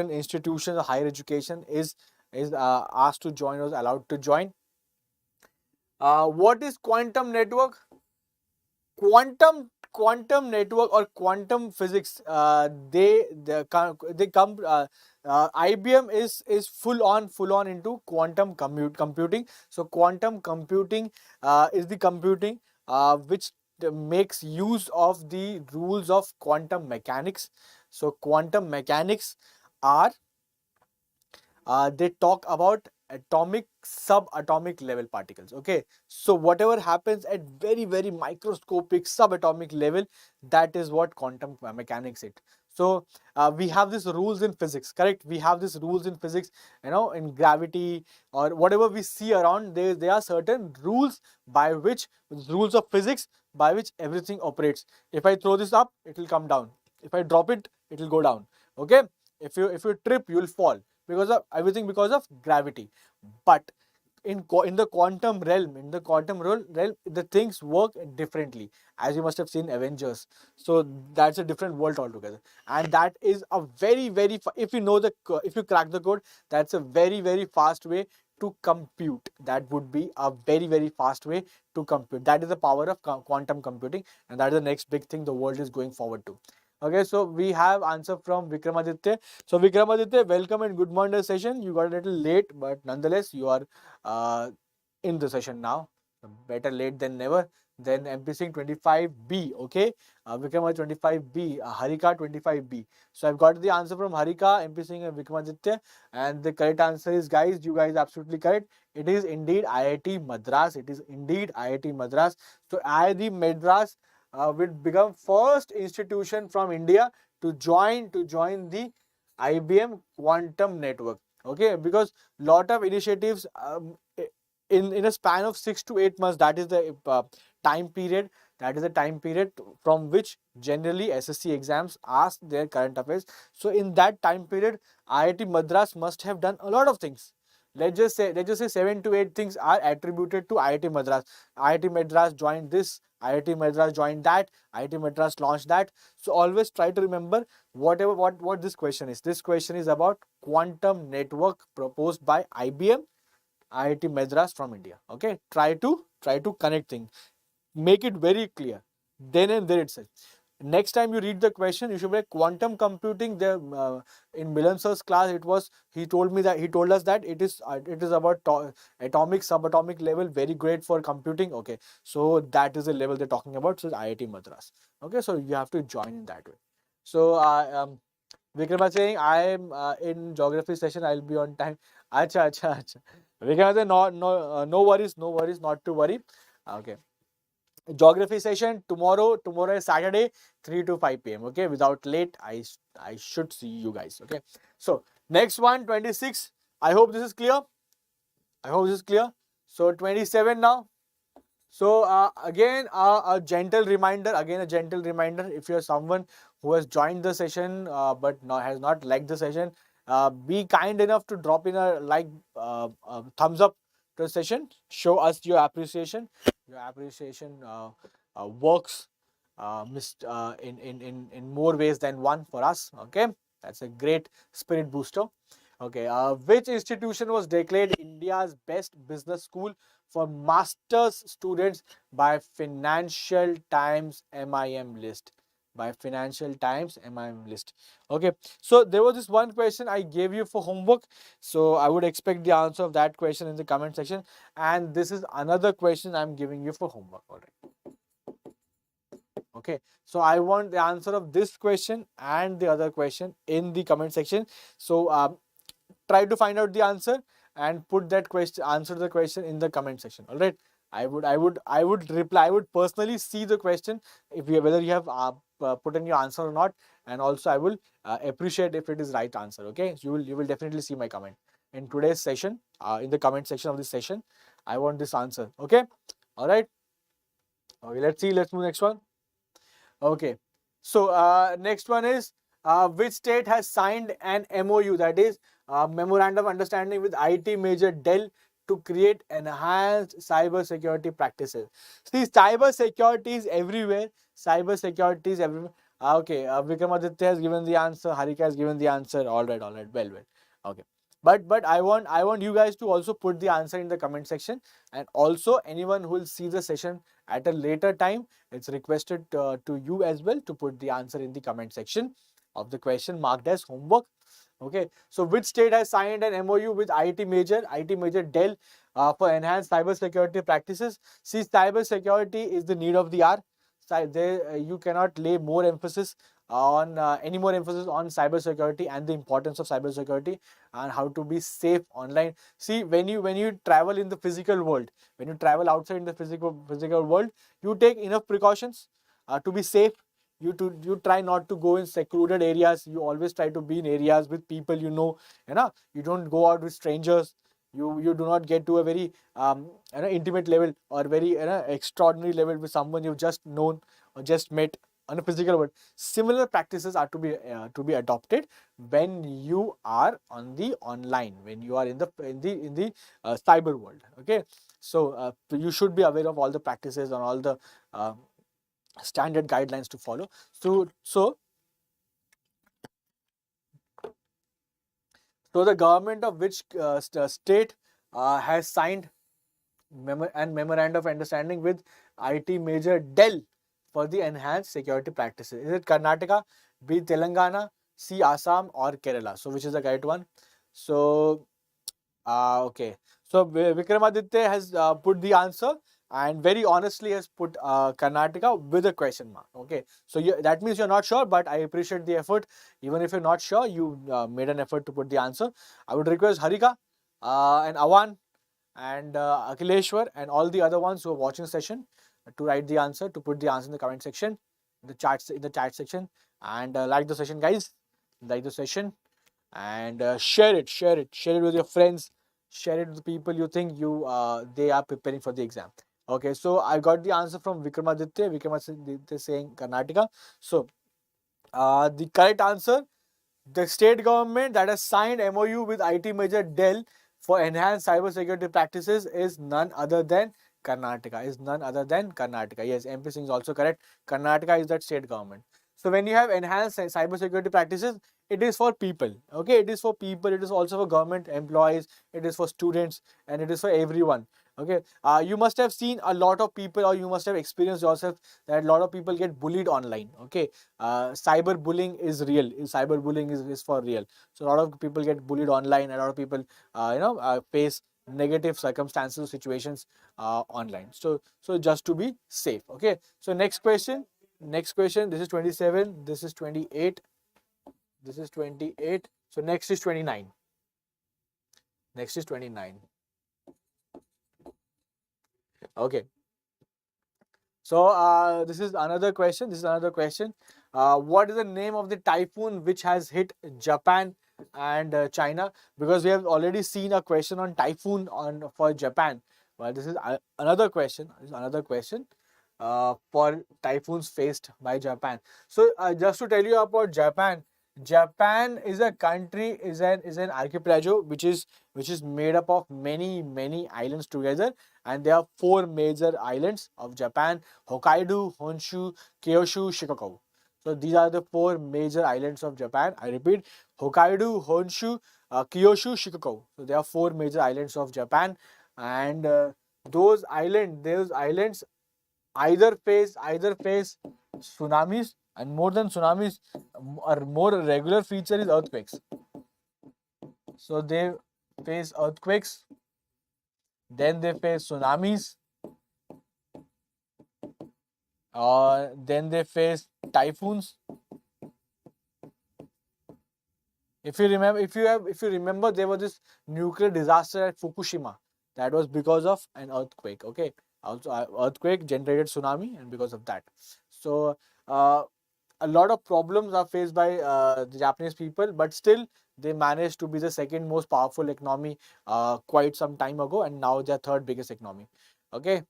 institutions of higher education is asked to join or is allowed to join. What is quantum network? Quantum network or quantum physics, IBM is full on into quantum computing. So quantum computing is the computing which makes use of the rules of quantum mechanics. So quantum mechanics are they talk about atomic, subatomic level particles. Okay, so whatever happens at very microscopic subatomic level, that is what quantum mechanics is. So we have these rules in physics, correct? We have these rules in physics, in gravity or whatever we see around. There are certain rules by which rules of physics by which everything operates. If I throw this up, it will come down. If I drop it, it will go down. Okay, if you trip, you will fall because of gravity. But in the quantum realm, the things work differently, as you must have seen Avengers. So that's a different world altogether, and that is a very if you crack the code, that's a very fast way to compute. That would be a very fast way to compute. That is the power of quantum computing, and that is the next big thing the world is going forward to. Okay, so we have answer from Vikramaditya. So Vikramaditya, welcome and good morning session. You got a little late, but nonetheless you are in the session now. Better late than never. Then MP Singh 25B. Okay, Vikramaditya 25B, Harika 25B. So I've got the answer from Harika, MP Singh and Vikramaditya, and the correct answer is, guys, you guys are absolutely correct. It is indeed IIT Madras. So IIT Madras will become first institution from India to join the IBM Quantum Network. Okay, because lot of initiatives in a span of 6 to 8 months, that is the time period That is the time period from which generally SSC exams ask their current affairs. So in that time period, IIT Madras must have done a lot of things. Let's just say 7 to 8 things are attributed to IIT Madras. IIT Madras joined this, IIT Madras joined that, IIT Madras launched that. So always try to remember what this question is. This question is about quantum network proposed by IBM, IIT Madras from India. Okay, try to connect things, make it very clear then and there itself. Next time you read the question, you should be like quantum computing. The in Milan sir's class, he told us that it is about atomic, subatomic level, very great for computing. Okay, so that is the level they're talking about. So IIT Madras. Okay, so you have to join in that way. So Vikrama saying I am in geography session. I'll be on time. Acha. Vikrama saying no worries, not to worry. Okay. Geography session tomorrow is Saturday, 3 to 5 p.m. Okay, without late, I should see you guys. Okay, so next one, 26. I hope this is clear. So 27 now. So again a gentle reminder, if you're someone who has joined the session but has not liked the session, be kind enough to drop in a thumbs up to the session. Show us your appreciation. Your appreciation works in more ways than one for us. Okay, that's a great spirit booster. Okay, which institution was declared India's best business school for master's students by Financial Times MIM list? Okay, so there was this one question I gave you for homework, so I would expect the answer of that question in the comment section, and this is another question I'm giving you for homework. All right. Okay, so I want the answer of this question and the other question in the comment section. So try to find out the answer and put that answer to the question in the comment section. All right, I would reply. I would personally see the question whether you have put in your answer or not, and also I will appreciate if it is right answer. Okay, so you will definitely see my comment in today's session, in the comment section of this session. I want this answer. Okay, all right. Okay, let's move next one. Okay, so next one is which state has signed an MOU, that is Memorandum of Understanding with IT major Dell to create enhanced cyber security practices. See, cyber security is everywhere. Okay, Vikramaditya has given the answer. Harika has given the answer. All right. Well. Okay. But I want you guys to also put the answer in the comment section, and also anyone who will see the session at a later time, it's requested to you as well to put the answer in the comment section of the question marked as homework. Okay, so which state has signed an MOU with IT major Dell for enhanced cyber security practices? See, cyber security is the need of the hour. You cannot lay more emphasis on any more emphasis on cybersecurity and the importance of cybersecurity and how to be safe online. See, when you travel in the physical world, when you travel outside in the physical world, you take enough precautions to be safe. You try not to go in secluded areas. You always try to be in areas with people you know. You don't go out with strangers. You do not get to a very intimate level or very extraordinary level with someone you've just known or just met on a physical world. Similar practices are to be adopted when you are on the online, when you are in the cyber world. Okay, so you should be aware of all the practices and all the standard guidelines to follow. So the government of which state has signed memorandum of understanding with IT major Dell for the enhanced security practices? Is it Karnataka, B Telangana, C Assam, or Kerala? So which is the correct one? So okay. So Vikramaditya has put the answer and very honestly has put Karnataka with a question mark. Okay, so that means you're not sure, but I appreciate the effort. Even if you're not sure, you made an effort to put the answer. I would request Harika and Awan and Akhileshwar and all the other ones who are watching the session to write the answer, to put the answer in the comment section, in the chat section, and like the session, guys. Like the session and share it with your friends. Share it with the people you think they are preparing for the exam. Okay, so I got the answer from Vikramaditya. Vikramaditya saying Karnataka. So the correct answer, the state government that has signed MOU with IT major Dell for enhanced cybersecurity practices is none other than Karnataka. Is none other than Karnataka. Yes, MP Singh is also correct. Karnataka is that state government. So when you have enhanced cybersecurity practices, it is for people. Okay, it is for people. It is also for government employees. It is for students, and it is for everyone. Okay, you must have seen a lot of people, or you must have experienced yourself that a lot of people get bullied online. Okay, cyberbullying is real. Cyberbullying is for real. So a lot of people get bullied online. A lot of people, face negative circumstances, situations online. So just to be safe. Okay. So next question. Next question. This is 27. This is 28. This is 28. So next is 29. Next is 29. Okay. So this is another question. This is another question. What is the name of the typhoon which has hit Japan and China? Because we have already seen a question on typhoon on for Japan. Well, this is another question. This is another question for typhoons faced by Japan. So just to tell you about Japan, Japan is a country, is an archipelago which is made up of many islands together, and there are four major islands of Japan: Hokkaido, Honshu, Kyushu, Shikoku. So these are the four major islands of Japan. I repeat: Hokkaido, Honshu, Kyushu, Shikoku. So there are four major islands of Japan, and those islands either face tsunamis, and more than tsunamis, a more regular feature is earthquakes. So they face earthquakes, then they face tsunamis, then they face typhoons. If you remember, there was this nuclear disaster at Fukushima. That was because of an earthquake. Okay, also earthquake generated tsunami, and because of that. So a lot of problems are faced by the Japanese people, but still they managed to be the second most powerful economy quite some time ago, and now they are third biggest economy. Okay.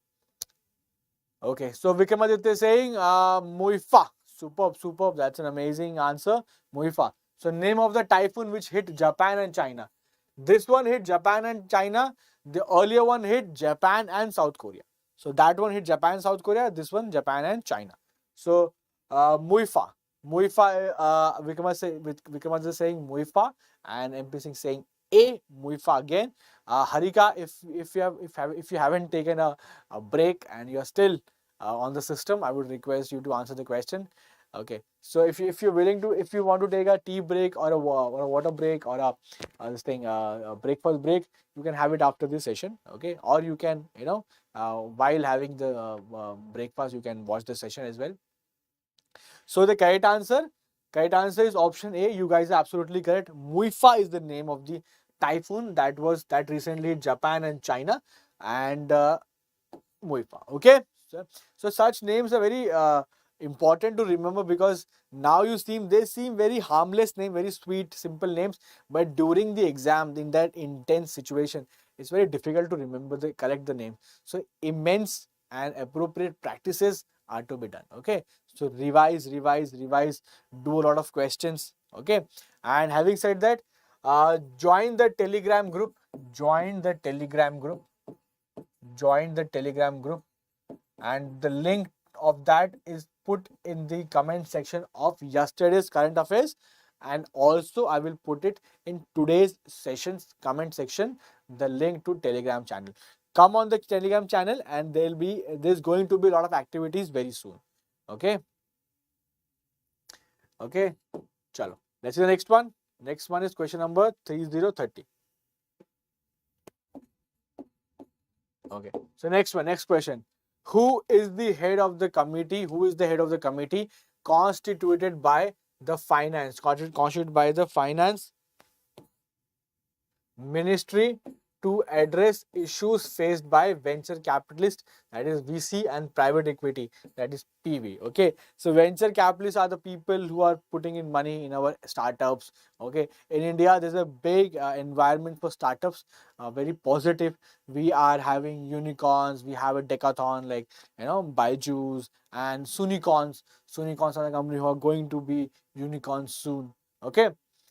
Okay, so Vikramaditya is saying Muifa. Superb. That's an amazing answer. Muifa. So name of the typhoon which hit Japan and China. This one hit Japan and China. The earlier one hit Japan and South Korea. So that one hit Japan and South Korea. This one Japan and China. So Muifa. Muifa. Vikramaditya is saying Muifa, and MP Singh saying A. Muifa again. Harika, if you haven't taken a break and you're still on the system, I would request you to answer the question. Okay, so if you're willing to, if you want to take a tea break or a water break or a breakfast break, you can have it after this session. Okay, or you can, while having the breakfast, you can watch the session as well. So the correct answer is option A. You guys are absolutely correct. Muifa is the name of the typhoon that recently hit Japan and China, and Muifa. Okay, so such names are very important to remember, because now they seem very harmless name, very sweet, simple names, but during the exam, in that intense situation, it's very difficult to remember correct the name. So immense and appropriate practices are to be done. Okay, so revise, do a lot of questions. Okay, and having said that, join the Telegram group. And the link of that is put in the comment section of yesterday's current affairs, and also I will put it in today's session's comment section, the link to Telegram channel. Come on the Telegram channel, and there's going to be a lot of activities very soon. Okay, chalo, let's see the next one. Next one is question number 3030. Okay, so next question: who is the head of the committee constituted by the finance ministry to address issues faced by venture capitalists, that is VC, and private equity, that is PV. Okay, so venture capitalists are the people who are putting in money in our startups. Okay, in India there's a big environment for startups, very positive. We are having unicorns, we have a decathlon like Byju's and Sunicorns. Sunicorns are the company who are going to be unicorns soon. Okay,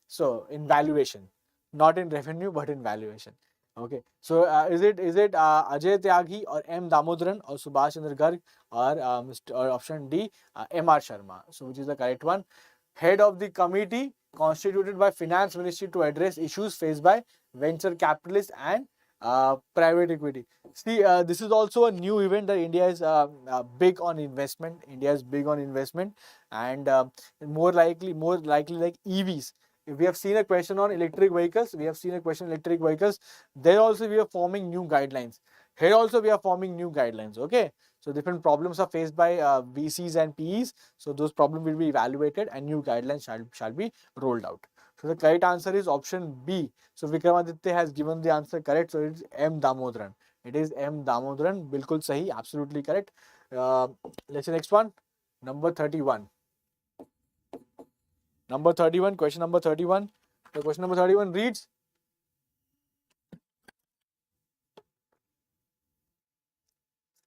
so in valuation, not in revenue but in valuation. Okay, so is it Ajay Tyagi or M Damodaran or Subhash Chandra Garg or or option D, M.R. Sharma? So which is the correct one? Head of the committee constituted by Finance Ministry to address issues faced by venture capitalists and private equity. See, this is also a new event that India is big on investment. India is big on investment, and more likely like EVs. If we have seen a question on electric vehicles, there also we are forming new guidelines. Here also we are forming new guidelines. Okay, so different problems are faced by VCs and PEs. So those problems will be evaluated and new guidelines shall be rolled out. So the correct answer is option B. So Vikramaditya has given the answer correct. So it is M Damodaran. It is M Damodaran. Bilkul sahi, absolutely correct. Let's see next one. Number 31. Number 31, question number 31. The question number 31 reads,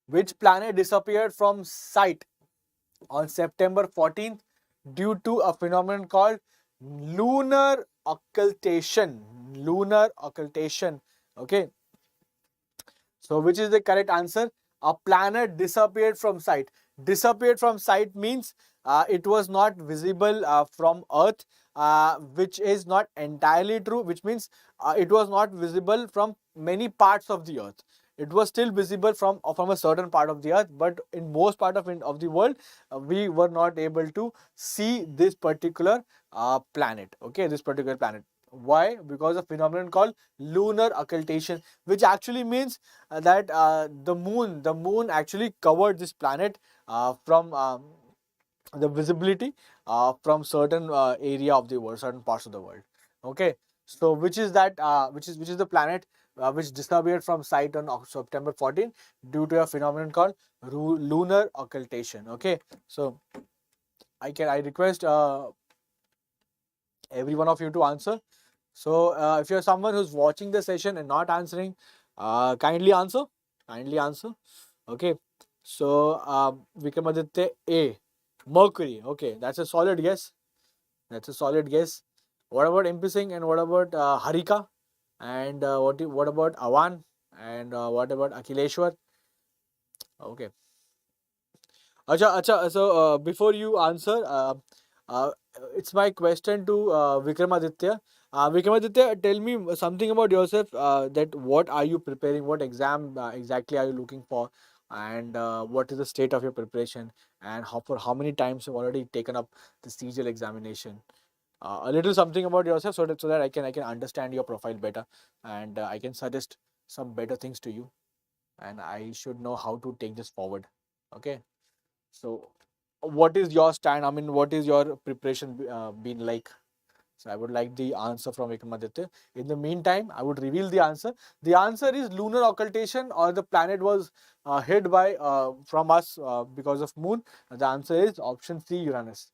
which planet disappeared from sight on September 14th due to a phenomenon called lunar occultation? Lunar occultation. Okay. So which is the correct answer? A planet disappeared from sight. Disappeared from sight means it was not visible from Earth, which is not entirely true, which means it was not visible from many parts of the Earth. It was still visible from a certain part of the Earth, but in most part of the world, we were not able to see this particular planet. Okay, this particular planet. Why? Because of a phenomenon called lunar occultation, which actually means that the moon actually covered this planet from the visibility from certain area of the world, certain parts of the world. Okay, so which is that? Which is the planet which disappeared from sight on September 14 due to a phenomenon called lunar occultation. Okay, so I request every one of you to answer. So if you're someone who's watching the session and not answering, kindly answer. Kindly answer. Okay. So Vikramaditya A. Mercury. Okay, that's a solid guess. That's a solid guess. What about MP Singh and what about Harika? And what about Awan? And what about Akhileshwar? Okay. Acha. So before you answer, uh, it's my question to Vikramaditya. Vikramaditya, tell me something about yourself. That what are you preparing? What exam exactly are you looking for? And what is the state of your preparation? And for how many times you've already taken up the CGL examination? A little something about yourself, so that I can understand your profile better, and I can suggest some better things to you, and I should know how to take this forward. Okay. So, what is your stand? I mean, what is your preparation been like? So, I would like the answer from Vikramaditya. In the meantime, I would reveal the answer. The answer is lunar occultation, or the planet was hid by from us because of moon. The answer is option C, Uranus.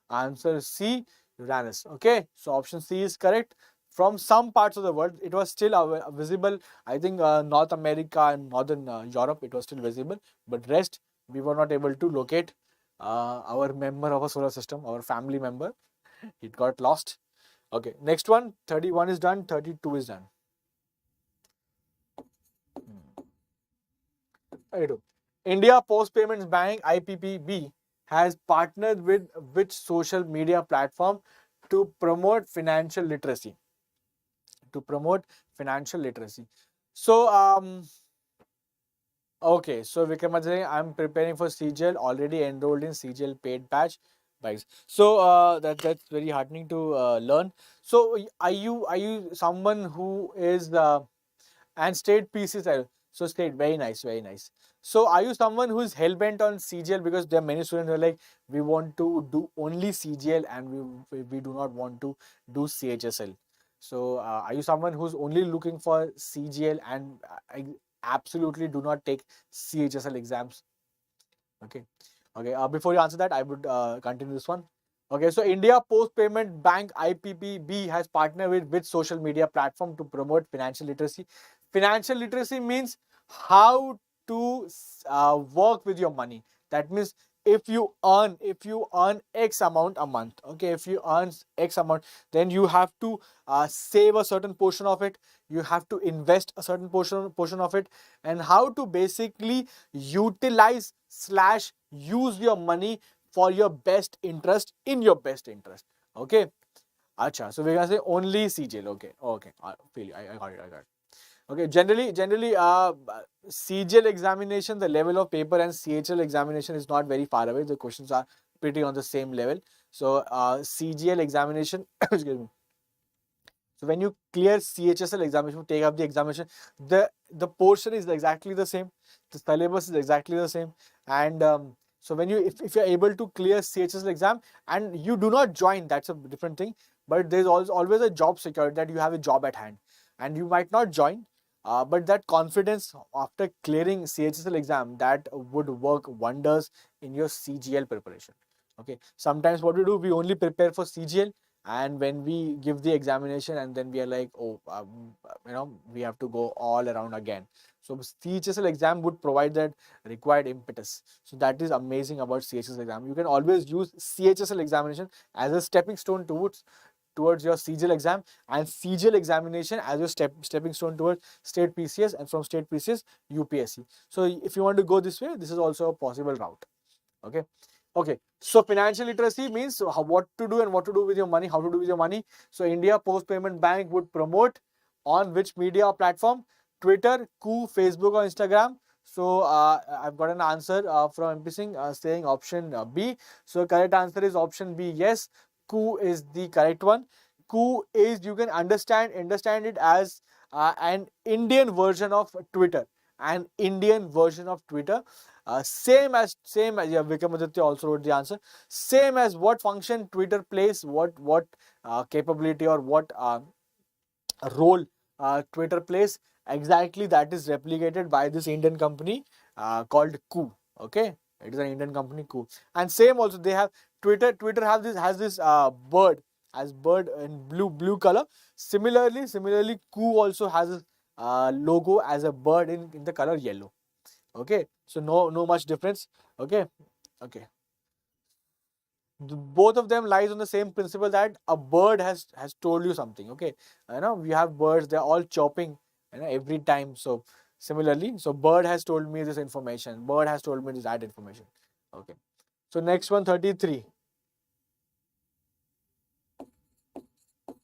Answer C, Uranus. Okay, so option C is correct. From some parts of the world, it was still visible. I think North America and Northern Europe, it was still visible, but rest we were not able to locate our member of a solar system, our family member. It got lost. Okay, next one, 31 is done, 32 is done. 32. India Post Payments Bank, IPPB, has partnered with which social media platform to promote financial literacy? To promote financial literacy. So, okay, so Vikramaditya, I'm preparing for CGL, already enrolled in CGL paid batch. Right. So that's very heartening to learn. So are you someone who is and state pieces? So state, very nice, very nice. So are you someone who is hell bent on CGL, because there are many students who are like, we want to do only CGL and we do not want to do CHSL. So are you someone who's only looking for CGL and absolutely do not take CHSL exams? Okay. Okay. Before you answer that, I would continue this one. Okay. So India Post Payment Bank IPPB has partnered with which social media platform to promote financial literacy? Financial literacy means how to work with your money. That means if you earn X amount a month, okay, if you earn X amount, then you have to save a certain portion of it. You have to invest a certain portion of it, and how to basically utilize slash use your money for your best interest in your best interest. Okay. Acha. So we're gonna say only CGL. Okay. Okay. I feel you. I got it. I got it. Okay. Generally, CGL examination, the level of paper and CHL examination is not very far away. The questions are pretty on the same level. So CGL examination, excuse me. So when you clear CHSL examination, take up the examination, the portion is exactly the same, the syllabus is exactly the same, and so when you if you're able to clear CHSL exam and you do not join, that's a different thing. But there's always a job security that you have a job at hand, and you might not join. But that confidence after clearing CHSL exam, that would work wonders in your CGL preparation. Okay, sometimes what we do, we only prepare for CGL, and when we give the examination and then we are like, oh, we have to go all around again. So CHSL exam would provide that required impetus. So that is amazing about CHSL exam. You can always use CHSL examination as a stepping stone towards your CGL exam, and CGL examination as your stepping stone towards state PCS, and from state PCS UPSC. So if you want to go this way, this is also a possible route. Okay. Okay, so financial literacy means what to do and what to do with your money, how to do with your money. So India Post Payment Bank would promote on which media platform? Twitter, 𝐾𝐿, Facebook or Instagram. So I've got an answer from MP Singh saying option B. So correct answer is option B. Yes, 𝐾𝐿 is the correct one. 𝐾𝐿 is, you can understand it as an Indian version of Twitter. An Indian version of Twitter. Vikramaditya also wrote the answer. Same as what function Twitter plays, what capability or what role Twitter plays. Exactly, that is replicated by this Indian company called 𝐾𝐿. Okay, it is an Indian company, 𝐾𝐿. And same also they have Twitter has this bird in blue color. Similarly, 𝐾𝐿 also has a logo as a bird in the color yellow. Okay, so no much difference. Okay. Okay, both of them lies on the same principle that a bird has told you something. Okay, we have birds, they're all chirping every time. So similarly, so bird has told me this information, bird has told me that information. Okay, so next one, 33.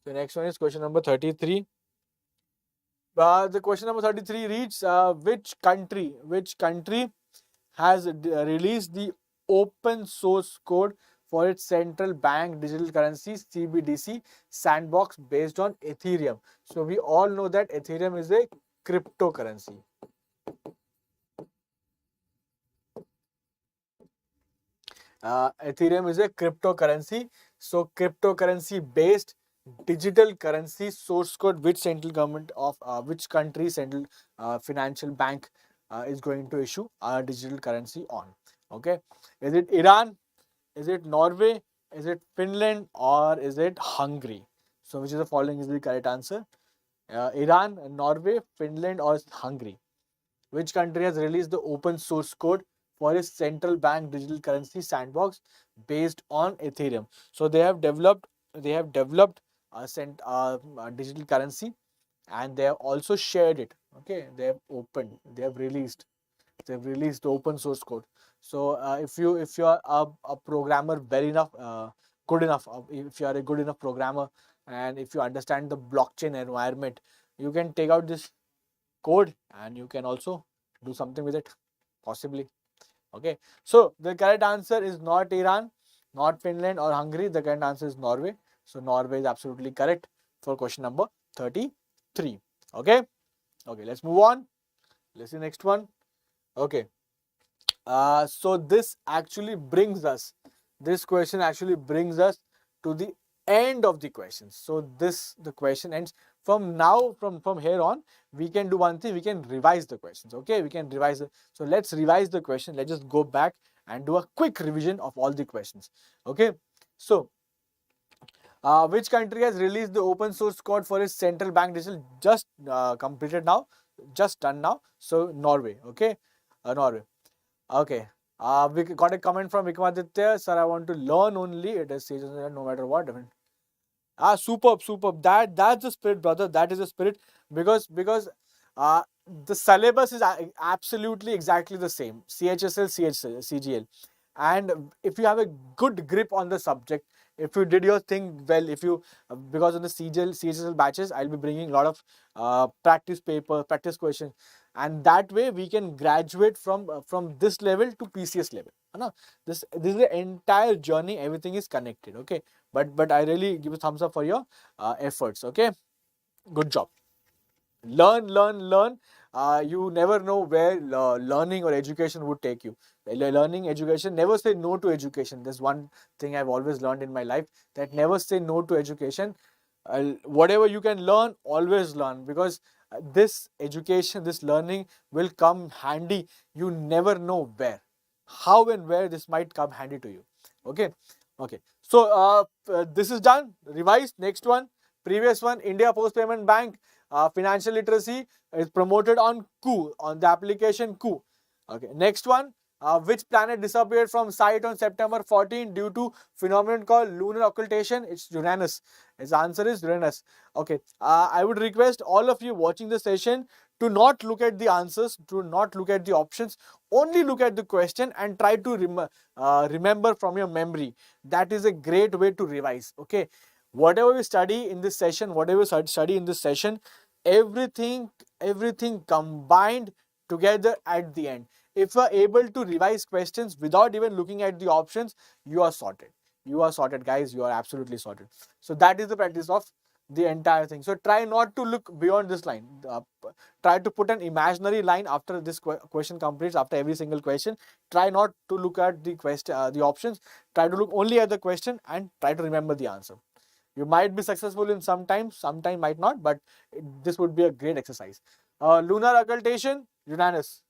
The next one is question number 33. The question number 33 reads, which country has released the open source code for its central bank digital currency CBDC sandbox based on Ethereum? So we all know that Ethereum is a cryptocurrency. Ethereum is a cryptocurrency. So cryptocurrency based digital currency source code, which central government of which country central financial bank is going to issue a digital currency on? Okay, is it Iran, is it Norway, is it Finland, or is it Hungary? So which is the following is the correct answer? Iran, Norway, Finland, or Hungary? Which country has released the open source code for its central bank digital currency sandbox based on Ethereum? So they have developed a digital currency, and they have also shared it. Okay, they have released the open source code. So if you are a programmer good enough, if you are a good enough programmer, and if you understand the blockchain environment, you can take out this code and you can also do something with it, possibly. Okay, so the correct answer is not Iran, not Finland or Hungary. The correct answer is Norway. So Norway is absolutely correct for question number 33. Okay, let's move on. Let's see the next one. Okay, so this question actually brings us to the end of the question. So the question ends. From now, from here on, we can do one thing, we can revise the questions. Okay, we can revise it. So let's revise the question. Let's just go back and do a quick revision of all the questions. Okay, so which country has released the open source code for its central bank digital? Just completed now, just done now. So Norway. Okay, Norway. Okay. We got a comment from 𝐃𝐎𝐖𝐍𝐋𝐄𝐃. Sir, I want to learn only. It is no matter what. Superb, superb. That's the spirit, brother. That is the spirit, because uh, the syllabus is absolutely exactly the same. CHSL, CGL, and if you have a good grip on the subject, if you did your thing well, if you because of the CHSL batches, I'll be bringing a lot of practice paper, practice questions, and that way we can graduate from this level to PCS level. No, this is the entire journey. Everything is connected. Okay. But I really give a thumbs up for your efforts. Okay, good job. Learn. You never know where learning or education would take you. Learning, education, never say no to education. There's one thing I've always learned in my life, that never say no to education. Whatever you can learn, always learn, because this education, this learning will come handy. You never know where, how and where this might come handy to you. Okay. Okay, so this is done. Revised. Next one, previous one. India Post Payment Bank financial literacy is promoted on 𝐾𝐽, on the application 𝐾𝐽. Okay, next one. Which planet disappeared from sight on September 14 due to phenomenon called lunar occultation? It's Uranus. Its answer is Uranus. Okay, I would request all of you watching the session to not look at the answers, to not look at the options, only look at the question and try to remember from your memory. That is a great way to revise. Okay, whatever we study in this session, everything combined together at the end. If you are able to revise questions without even looking at the options, you are sorted. You are sorted, guys. You are absolutely sorted. So that is the practice of the entire thing. So try not to look beyond this line. Try to put an imaginary line after this question completes, after every single question. Try not to look at the question, the options. Try to look only at the question and try to remember the answer. You might be successful in sometimes might not, but this would be a great exercise. Lunar occultation, Uranus.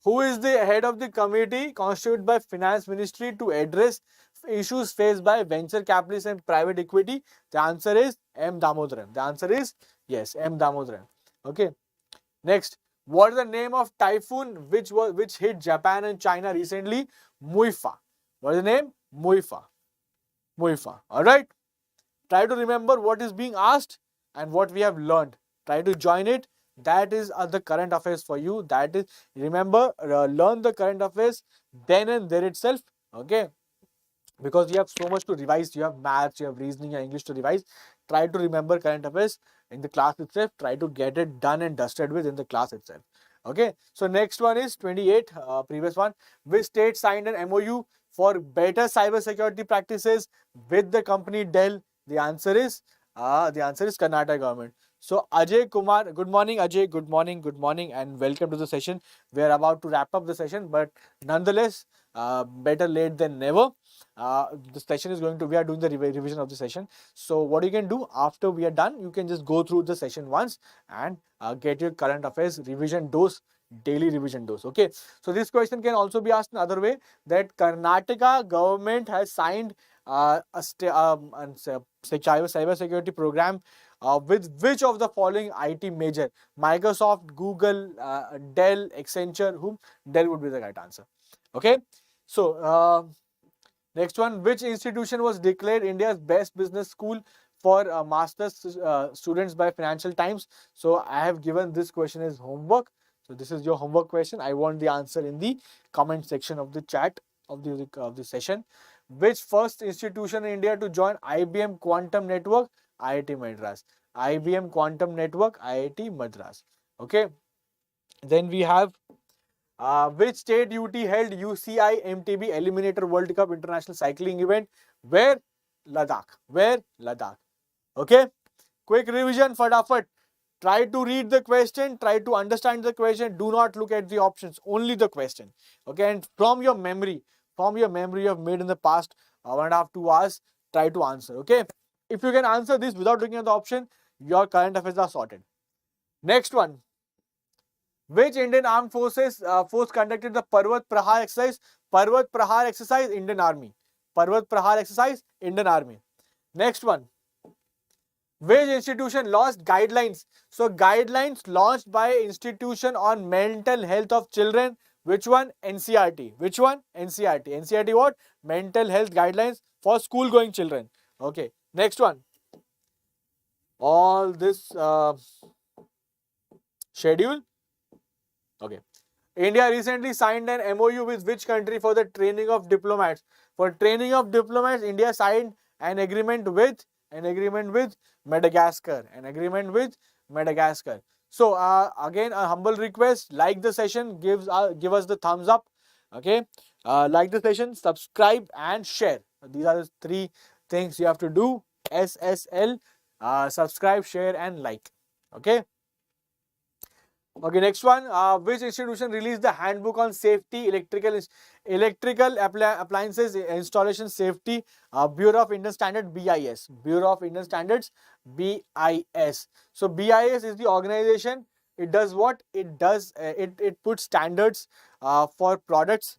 Who is the head of the committee constituted by Finance Ministry to address issues faced by venture capitalists and private equity? The answer is M. Damodaran. The answer is yes, M. Damodaran. Okay. Next, what is the name of typhoon which hit Japan and China recently? Muifa. What is the name? Muifa. Muifa. All right. Try to remember what is being asked and what we have learned. Try to join it. That is the current affairs for you. That is, remember, learn the current affairs then and there itself. Okay, because you have so much to revise. You have maths, you have reasoning and English to revise. Try to remember current affairs in the class itself. Try to get it done and dusted with in the class itself. Okay, so next one is 28, previous one. Which state signed an MOU for better cyber security practices with the company Dell? The answer is Karnataka government. So Ajay Kumar, good morning Ajay, good morning and welcome to the session. We are about to wrap up the session, but nonetheless, better late than never. The session is going to, we are doing the revision of the session. So what you can do after we are done, you can just go through the session once and get your current affairs revision dose, daily revision dose. Okay, so this question can also be asked another way, that Karnataka government has signed a cyber security program with which of the following IT major? Microsoft, Google, Dell, Accenture. Whom? Dell would be the right answer. Okay, so next one, which institution was declared India's best business school for master's students by Financial Times? So I have given this question as homework. So this is your homework question. I want the answer in the comment section of the chat of the session. Which first institution in India to join IBM Quantum Network? IIT Madras. IBM Quantum Network, IIT Madras. Okay. Then we have which state UT held UCI MTB Eliminator World Cup International Cycling Event? Where? Ladakh. Where? Ladakh. Okay. Quick revision, fadafat. Try to read the question, try to understand the question. Do not look at the options, only the question. Okay, and from your memory you have made in the past 1.5 to 2 hours, try to answer. Okay, if you can answer this without looking at the option, your current affairs are sorted. Next one. Which Indian Armed Forces force conducted the Parvat Prahar exercise? Parvat Prahar exercise, Indian Army. Parvat Prahar exercise, Indian Army. Next one. Which institution launched guidelines? So guidelines launched by institution on mental health of children. Which one? NCRT. Which one? NCRT. NCRT what? Mental health guidelines for school going children. Okay. Next one. All this schedule. Okay. India recently signed an MOU with which country for the training of diplomats? For training of diplomats, India signed an agreement with Madagascar. An agreement with Madagascar. So again, a humble request: like the session, give us the thumbs up. Okay, like the session, subscribe and share. These are the three things you have to do. SSL: subscribe, share, and like. Okay. Okay, next one. Which institution released the handbook on safety electrical appliances installation safety? Bureau of Indian Standards, BIS. Bureau of Indian Standards, BIS. So BIS is the organization. It does what? It does. It puts standards for products.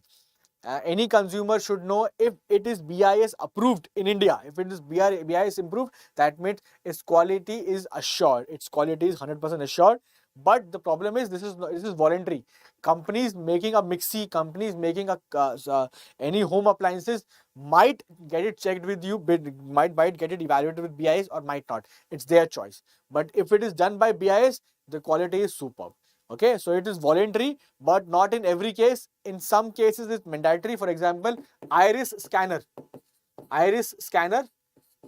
Any consumer should know if it is BIS approved in India. If it is BIS approved, that means its quality is assured. Its quality is 100% assured. But the problem is this is voluntary. Companies making a mixie, companies making a any home appliances might get it checked with you, might get it evaluated with BIS or might not. It's their choice. But if it is done by BIS, the quality is superb. Okay, so it is voluntary, but not in every case. In some cases, it's mandatory. For example, iris scanner. Iris scanner.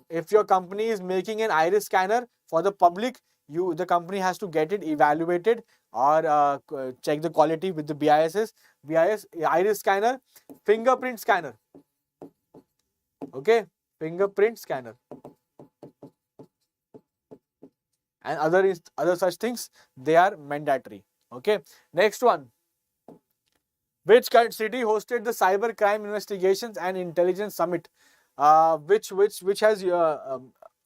If your company is making an iris scanner for the public, the company has to get it evaluated or check the quality with the BIS, iris scanner, fingerprint scanner. Okay, fingerprint scanner. And other such things, they are mandatory. Okay, next one. Which city hosted the Cyber Crime Investigations and Intelligence Summit? Which has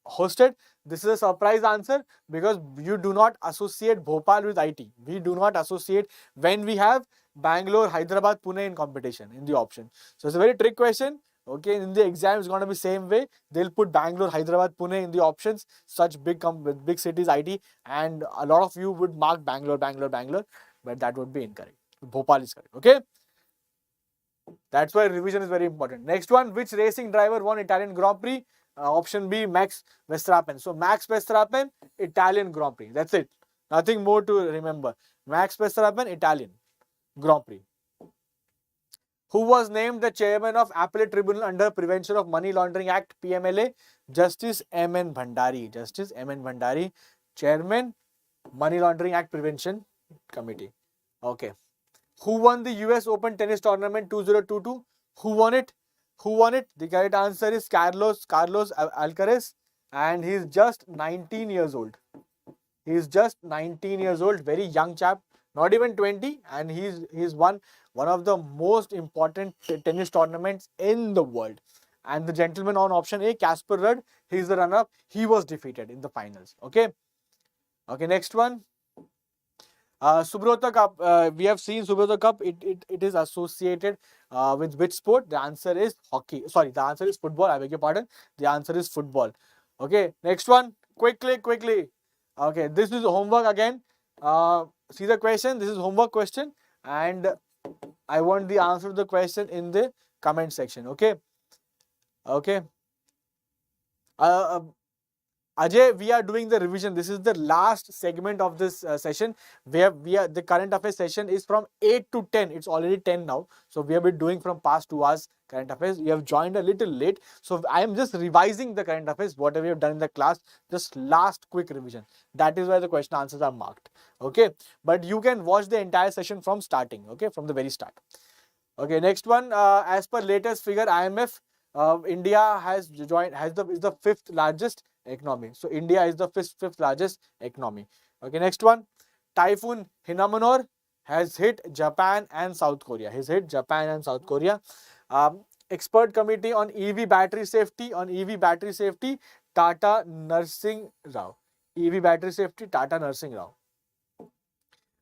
hosted? This is a surprise answer because you do not associate Bhopal with IT. We do not associate when we have Bangalore, Hyderabad, Pune in competition in the option. So it's a very trick question. Okay, in the exam it's going to be same way. They'll put Bangalore, Hyderabad, Pune in the options. Such big cities IT, and a lot of you would mark Bangalore, but that would be incorrect. Bhopal is correct. Okay. That's why revision is very important. Next one, which racing driver won Italian Grand Prix? Option B, Max Verstappen. So Max Verstappen, Italian Grand Prix. That's it. Nothing more to remember. Max Verstappen, Italian Grand Prix. Who was named the chairman of Appellate Tribunal under Prevention of Money Laundering Act, PMLA? Justice M.N. Bhandari. Justice M.N. Bhandari, Chairman, Money Laundering Act Prevention Committee. Okay. Who won the US Open Tennis Tournament 2022? Who won it? The correct answer is Carlos Alcaraz, and he's just 19 years old. He's just 19 years old, very young chap, not even 20, and he's won one of the most important tennis tournaments in the world. And the gentleman on option A, Casper Ruud, he's the runner-up. He was defeated in the finals. Okay. Okay, next one. Subrata Cup, we have seen Subrata Cup, it is associated with which sport? The answer is hockey. Sorry, the answer is football. I beg your pardon. The answer is football. Okay, next one. Quickly. Okay, this is homework again. See the question. This is homework question, and I want the answer to the question in the comment section. Okay. Okay. Ajay, we are doing the revision. This is the last segment of this session. The current affairs session is from 8 to 10. It's already 10 now. So we have been doing from past 2 hours current affairs. You have joined a little late. So I am just revising the current affairs, whatever we have done in the class, just last quick revision. That is why the question answers are marked. Okay. But you can watch the entire session from starting. Okay. From the very start. Okay. Next one, as per latest figure, IMF, India is the 5th largest economy. So India is the fifth largest economy. Okay, next one. Typhoon Hinamanor has hit Japan and South Korea. expert committee on EV battery safety, Tata Narsingh Rao. EV battery safety, Tata Narsingh Rao.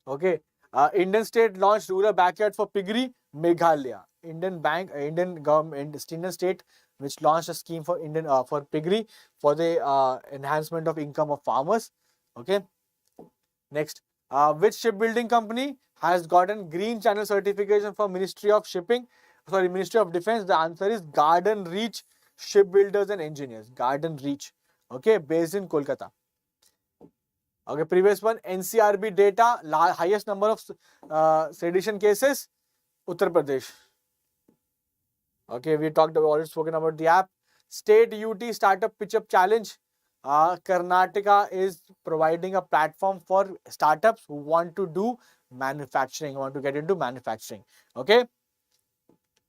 Okay. Indian state launched rural backyard for piggery, Meghalaya. Indian government, Indian state which launched a scheme for for piggery for the enhancement of income of farmers. Okay. Next, which shipbuilding company has gotten green channel certification for Ministry of Defense? The answer is Garden Reach Shipbuilders and Engineers. Garden Reach. Okay, based in Kolkata. Okay, previous one, NCRB data, highest number of sedition cases, Uttar Pradesh. Okay, we already spoken about the app. State UT Startup Pitch Up Challenge. Karnataka is providing a platform for startups who want to do manufacturing, want to get into manufacturing. Okay.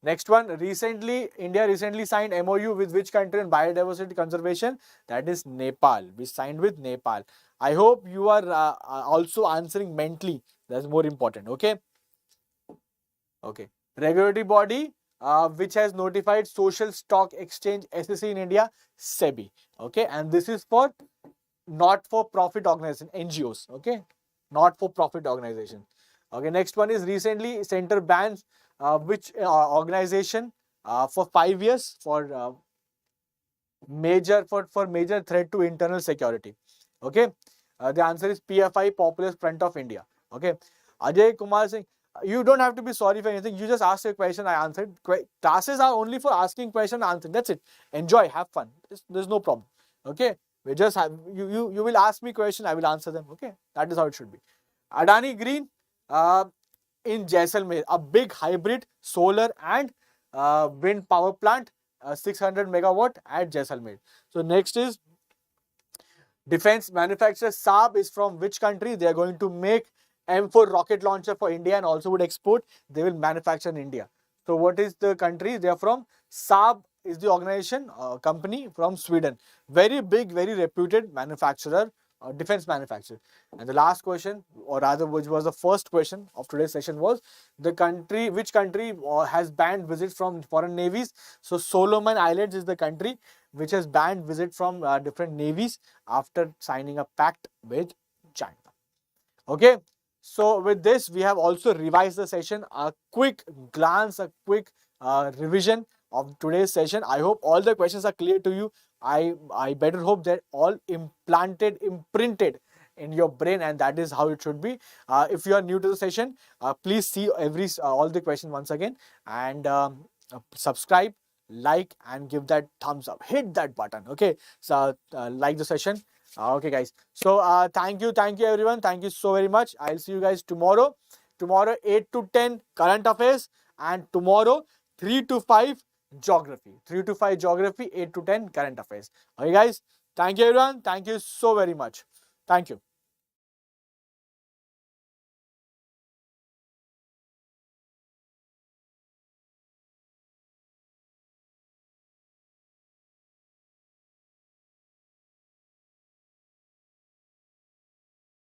Next one, India recently signed MOU with which country on biodiversity conservation? That is Nepal. We signed with Nepal. I hope you are also answering mentally. That's more important. Okay. Okay. Regulatory body which has notified Social Stock Exchange SEC in India, SEBI. Okay. And this is for not-for-profit organization, NGOs. Okay. Not-for-profit organization. Okay. Next one is recently center bans which organization for 5 years for major threat to internal security. Okay. The answer is PFI, Populist Front of India. Okay. Ajay Kumar Singh, you don't have to be sorry for anything. You just asked a question, I answered. Classes are only for asking question and answering. That's it. Enjoy, have fun. There's no problem. Okay. We just have you will ask me question, I will answer them. Okay. That is how it should be. Adani Green in Jaisalmer, a big hybrid solar and wind power plant, 600 megawatt at Jaisalmer. So next is defense manufacturer Saab is from which country? They are going to make M4 rocket launcher for India and also would export. They will manufacture in India. So what is the country they are from? Saab is the organization, company from Sweden. Very big, very reputed manufacturer, defense manufacturer. And the last question, or rather which was the first question of today's session, was which country has banned visits from foreign navies? So Solomon Islands is the country which has banned visit from different navies after signing a pact with China. Okay. So with this, we have also revised the session. A quick glance, a quick revision of today's session. I hope all the questions are clear to you. I better hope they're all imprinted in your brain, and that is how it should be. If you are new to the session, please see all the questions once again, and subscribe, like, and give that thumbs up. Hit that button. Okay. So like the session. Okay, guys. So thank you everyone. Thank you so very much. I'll see you guys tomorrow. Tomorrow 8 to 10 current affairs, and tomorrow 3 to 5 geography. 3 to 5 geography, 8 to 10 current affairs. Okay, guys. Thank you everyone. Thank you so very much. Thank you.